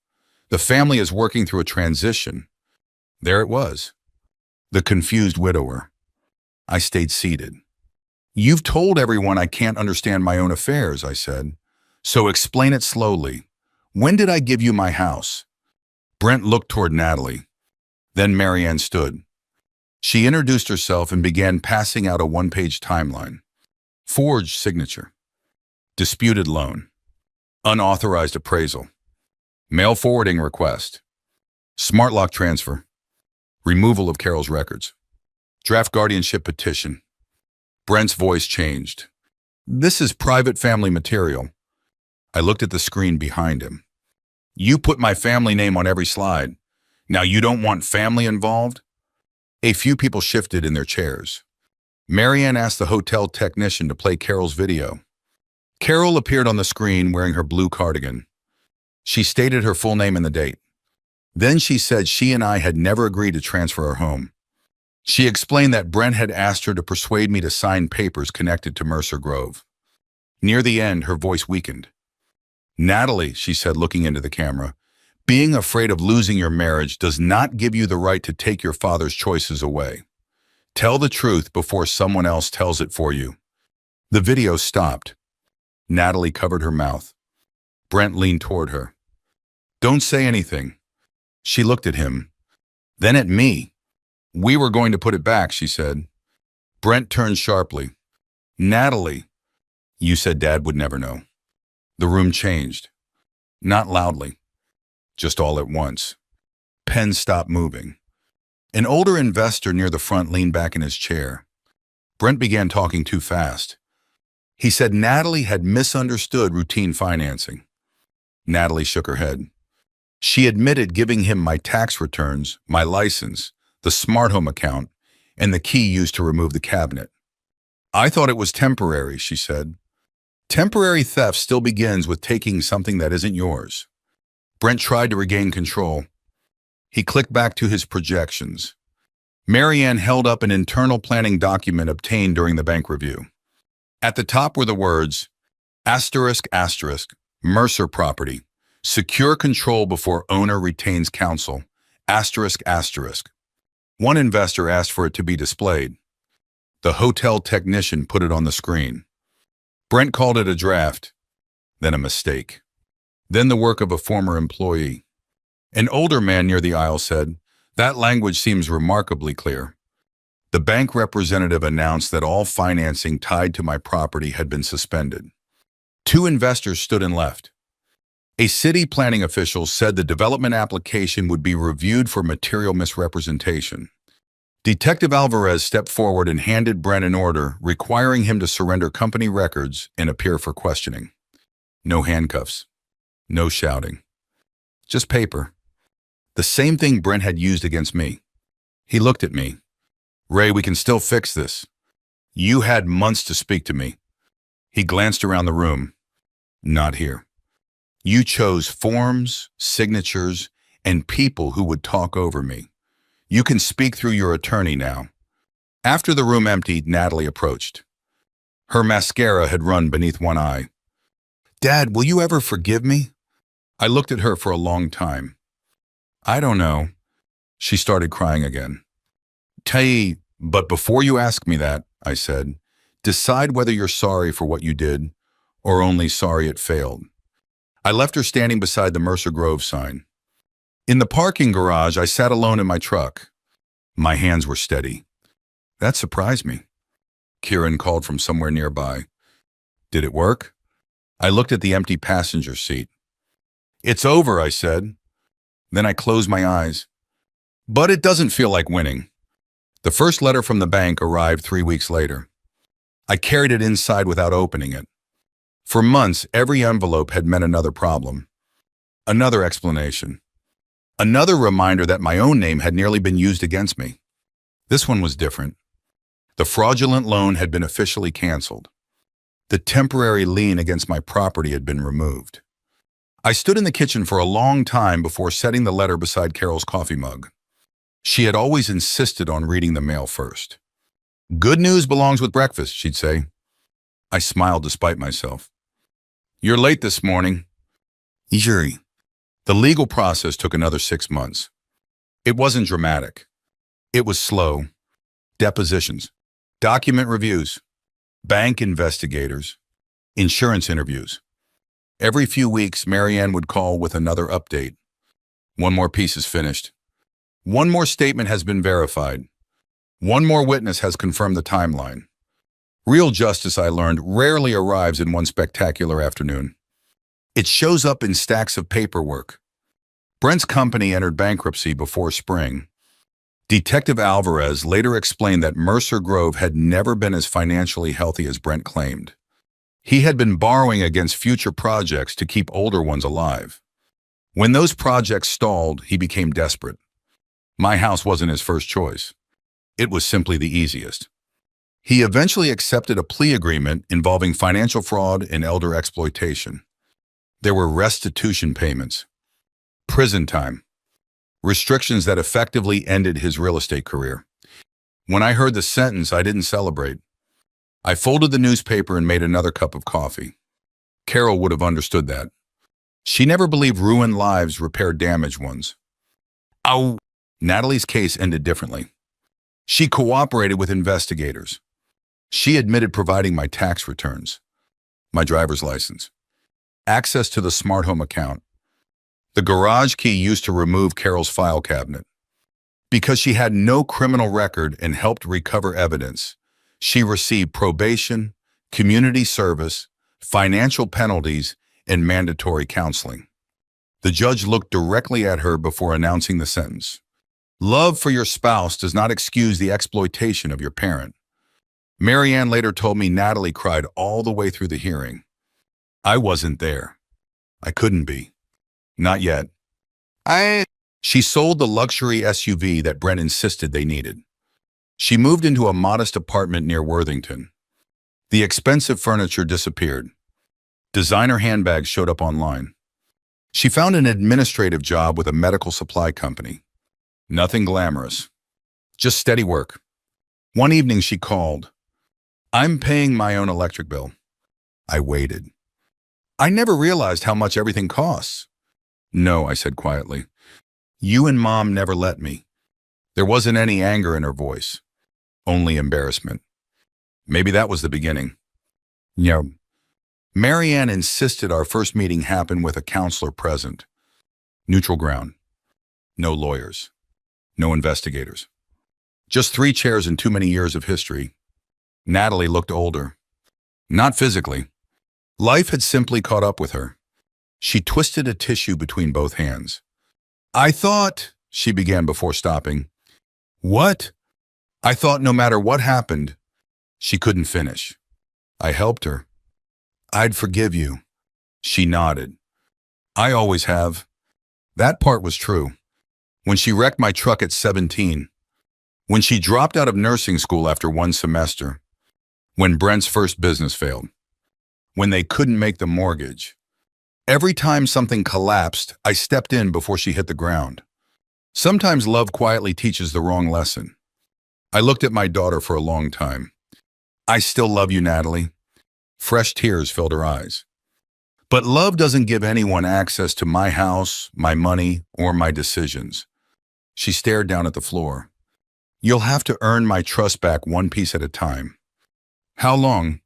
The family is working through a transition." There it was. The confused widower. I stayed seated. "You've told everyone I can't understand my own affairs," I said. "So explain it slowly. When did I give you my house?" Brent looked toward Natalie. Then Marianne stood. She introduced herself and began passing out a one-page timeline. Forged signature. Disputed loan. Unauthorized appraisal. Mail forwarding request. Smart lock transfer. Removal of Carol's records. Draft guardianship petition. Brent's voice changed. "This is private family material." I looked at the screen behind him. "You put my family name on every slide. Now you don't want family involved?" A few people shifted in their chairs. Marianne asked the hotel technician to play Carol's video. Carol appeared on the screen wearing her blue cardigan. She stated her full name and the date. Then she said she and I had never agreed to transfer our home. She explained that Brent had asked her to persuade me to sign papers connected to Mercer Grove. Near the end, her voice weakened. "Natalie," she said, looking into the camera, "being afraid of losing your marriage does not give you the right to take your father's choices away. Tell the truth before someone else tells it for you." The video stopped. Natalie covered her mouth. Brent leaned toward her. "Don't say anything." She looked at him, then at me. "We were going to put it back," she said. Brent turned sharply. "Natalie." "You said Dad would never know." The room changed. Not loudly, just all at once. Pens stopped moving. An older investor near the front leaned back in his chair. Brent began talking too fast. He said Natalie had misunderstood routine financing. Natalie shook her head. She admitted giving him my tax returns, my license, the smart home account, and the key used to remove the cabinet. "I thought it was temporary," she said. "Temporary theft still begins with taking something that isn't yours." Brent tried to regain control. He clicked back to his projections. Marianne held up an internal planning document obtained during the bank review. At the top were the words, ***, Mercer property, secure control before owner retains counsel, ***. One investor asked for it to be displayed. The hotel technician put it on the screen. Brent called it a draft, then a mistake, then the work of a former employee. An older man near the aisle said, "That language seems remarkably clear." The bank representative announced that all financing tied to my property had been suspended. Two investors stood and left. A city planning official said the development application would be reviewed for material misrepresentation. Detective Alvarez stepped forward and handed Brent an order requiring him to surrender company records and appear for questioning. No handcuffs. No shouting. Just paper. The same thing Brent had used against me. He looked at me. "Ray, we can still fix this. You had months to speak to me." He glanced around the room. "Not here. You chose forms, signatures, and people who would talk over me. You can speak through your attorney now." After the room emptied, Natalie approached. Her mascara had run beneath one eye. "Dad, will you ever forgive me?" I looked at her for a long time. "I don't know." She started crying again. But before you ask me that, I said, decide whether you're sorry for what you did or only sorry it failed. I left her standing beside the Mercer Grove sign. In the parking garage, I sat alone in my truck. My hands were steady. That surprised me. Kieran called from somewhere nearby. Did it work? I looked at the empty passenger seat. It's over, I said. Then I closed my eyes. But it doesn't feel like winning. The first letter from the bank arrived 3 weeks later. I carried it inside without opening it. For months, every envelope had meant another problem. Another explanation. Another reminder that my own name had nearly been used against me. This one was different. The fraudulent loan had been officially canceled. The temporary lien against my property had been removed. I stood in the kitchen for a long time before setting the letter beside Carol's coffee mug. She had always insisted on reading the mail first. Good news belongs with breakfast, she'd say. I smiled despite myself. You're late this morning. Yuri. The legal process took another 6 months. It wasn't dramatic. It was slow. Depositions, document reviews, bank investigators, insurance interviews. Every few weeks, Marianne would call with another update. One more piece is finished. One more statement has been verified. One more witness has confirmed the timeline. Real justice, I learned, rarely arrives in one spectacular afternoon. It shows up in stacks of paperwork. Brent's company entered bankruptcy before spring. Detective Alvarez later explained that Mercer Grove had never been as financially healthy as Brent claimed. He had been borrowing against future projects to keep older ones alive. When those projects stalled, he became desperate. My house wasn't his first choice. It was simply the easiest. He eventually accepted a plea agreement involving financial fraud and elder exploitation. There were restitution payments, prison time, restrictions that effectively ended his real estate career. When I heard the sentence, I didn't celebrate. I folded the newspaper and made another cup of coffee. Carol would have understood that. She never believed ruined lives repaired damaged ones. Ow! Natalie's case ended differently. She cooperated with investigators. She admitted providing my tax returns, my driver's license, access to the smart home account, the garage key used to remove Carol's file cabinet. Because she had no criminal record and helped recover evidence, she received probation, community service, financial penalties, and mandatory counseling. The judge looked directly at her before announcing the sentence. Love for your spouse does not excuse the exploitation of your parent. Marianne later told me Natalie cried all the way through the hearing. I wasn't there. I couldn't be. Not yet. She sold the luxury SUV that Brent insisted they needed. She moved into a modest apartment near Worthington. The expensive furniture disappeared. Designer handbags showed up online. She found an administrative job with a medical supply company. Nothing glamorous. Just steady work. One evening she called. I'm paying my own electric bill. I waited. I never realized how much everything costs. No, I said quietly. You and Mom never let me. There wasn't any anger in her voice. Only embarrassment. Maybe that was the beginning. Marianne insisted our first meeting happen with a counselor present. Neutral ground. No lawyers. No investigators. Just 3 chairs and too many years of history. Natalie looked older. Not physically. Life had simply caught up with her. She twisted a tissue between both hands. I thought, she began before stopping. What? I thought no matter what happened, she couldn't finish. I helped her. I'd forgive you. She nodded. I always have. That part was true. When she wrecked my truck at 17. When she dropped out of nursing school after 1 semester. When Brent's first business failed. When they couldn't make the mortgage. Every time something collapsed, I stepped in before she hit the ground. Sometimes love quietly teaches the wrong lesson. I looked at my daughter for a long time. I still love you, Natalie. Fresh tears filled her eyes. But love doesn't give anyone access to my house, my money, or my decisions. She stared down at the floor. You'll have to earn my trust back one piece at a time. How long?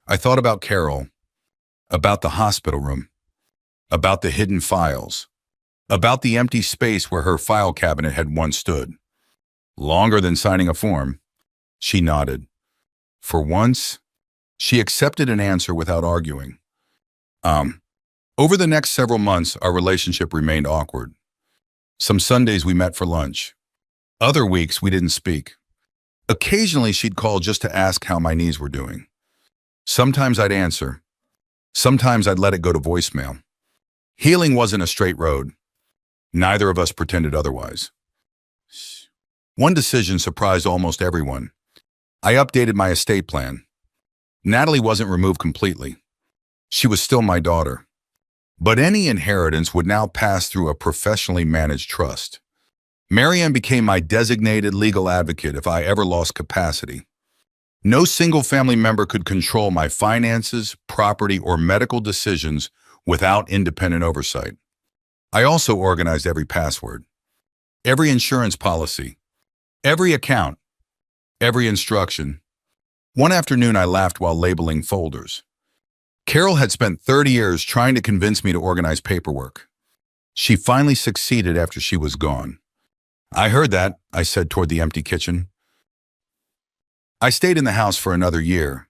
I thought about Carol, about the hospital room, about the hidden files, about the empty space where her file cabinet had once stood. Longer than signing a form. She nodded. For once, she accepted an answer without arguing. Over the next several months, our relationship remained awkward. Some Sundays we met for lunch. Other weeks we didn't speak. Occasionally she'd call just to ask how my knees were doing. Sometimes I'd answer. Sometimes I'd let it go to voicemail. Healing wasn't a straight road. Neither of us pretended otherwise. One decision surprised almost everyone. I updated my estate plan. Natalie wasn't removed completely. She was still my daughter. But any inheritance would now pass through a professionally managed trust. Marianne became my designated legal advocate if I ever lost capacity. No single family member could control my finances, property, or medical decisions without independent oversight. I also organized every password, every insurance policy, every account, every instruction. One afternoon I laughed while labeling folders. Carol had spent 30 years trying to convince me to organize paperwork. She finally succeeded after she was gone. I heard that, I said toward the empty kitchen. I stayed in the house for another year,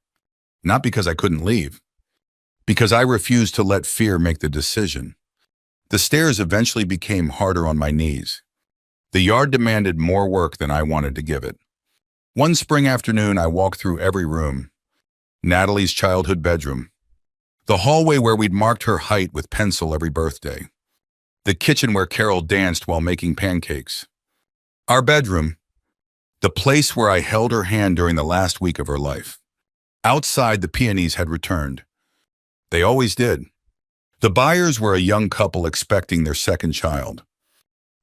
not because I couldn't leave, because I refused to let fear make the decision. The stairs eventually became harder on my knees. The yard demanded more work than I wanted to give it. One spring afternoon, I walked through every room. Natalie's childhood bedroom. The hallway where we'd marked her height with pencil every birthday. The kitchen where Carol danced while making pancakes. Our bedroom. The place where I held her hand during the last week of her life. Outside, the peonies had returned. They always did. The buyers were a young couple expecting their second child.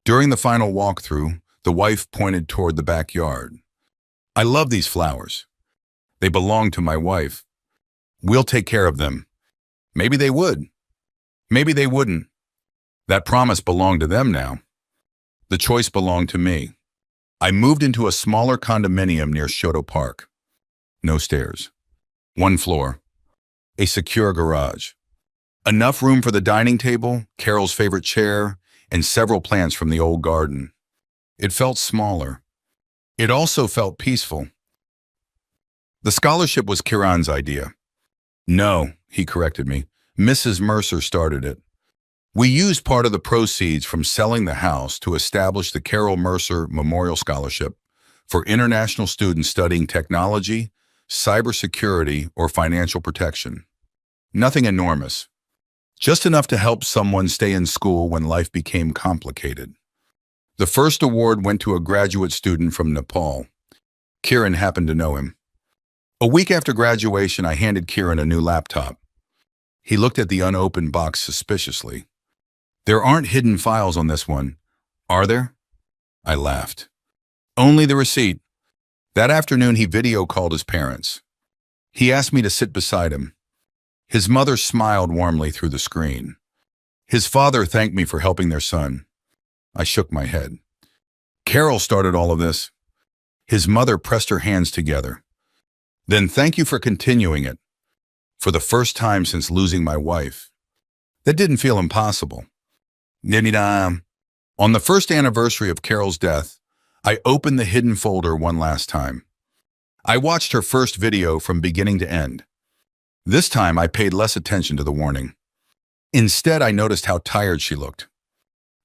During the final walkthrough, the wife pointed toward the backyard. I love these flowers. They belong to my wife. We'll take care of them. Maybe they would. Maybe they wouldn't. That promise belonged to them now. The choice belonged to me. I moved into a smaller condominium near Shoto Park. No stairs. One floor. A secure garage. Enough room for the dining table, Carol's favorite chair, and several plants from the old garden. It felt smaller. It also felt peaceful. The scholarship was Kiran's idea. No, he corrected me. Mrs. Mercer started it. We used part of the proceeds from selling the house to establish the Carol Mercer Memorial Scholarship for international students studying technology, cybersecurity, or financial protection. Nothing enormous. Just enough to help someone stay in school when life became complicated. The first award went to a graduate student from Nepal. Kiran happened to know him. A week after graduation, I handed Kiran a new laptop. He looked at the unopened box suspiciously. There aren't hidden files on this one, are there? I laughed. Only the receipt. That afternoon, he video called his parents. He asked me to sit beside him. His mother smiled warmly through the screen. His father thanked me for helping their son. I shook my head. Carol started all of this. His mother pressed her hands together. Then thank you for continuing it. For the first time since losing my wife. That didn't feel impossible. On the first anniversary of Carol's death, I opened the hidden folder one last time. I watched her first video from beginning to end. This time I paid less attention to the warning. Instead, I noticed how tired she looked.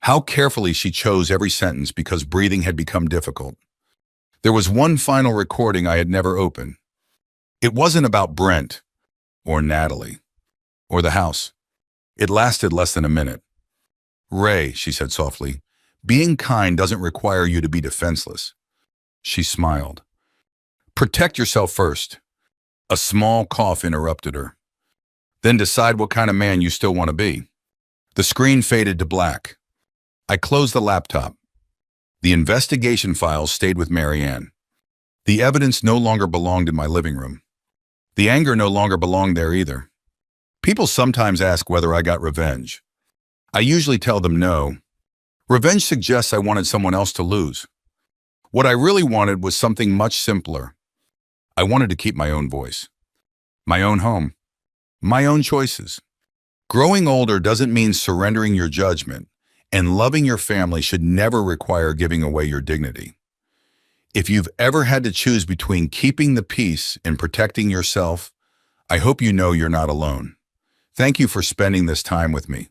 How carefully she chose every sentence because breathing had become difficult. There was one final recording I had never opened. It wasn't about Brent, or Natalie, or the house. It lasted less than a minute. Ray, she said softly, being kind doesn't require you to be defenseless. She smiled. Protect yourself first. A small cough interrupted her. Then decide what kind of man you still want to be. The screen faded to black. I closed the laptop. The investigation files stayed with Marianne. The evidence no longer belonged in my living room. The anger no longer belonged there either. People sometimes ask whether I got revenge. I usually tell them no. Revenge suggests I wanted someone else to lose. What I really wanted was something much simpler. I wanted to keep my own voice, my own home, my own choices. Growing older doesn't mean surrendering your judgment, and loving your family should never require giving away your dignity. If you've ever had to choose between keeping the peace and protecting yourself, I hope you know you're not alone. Thank you for spending this time with me.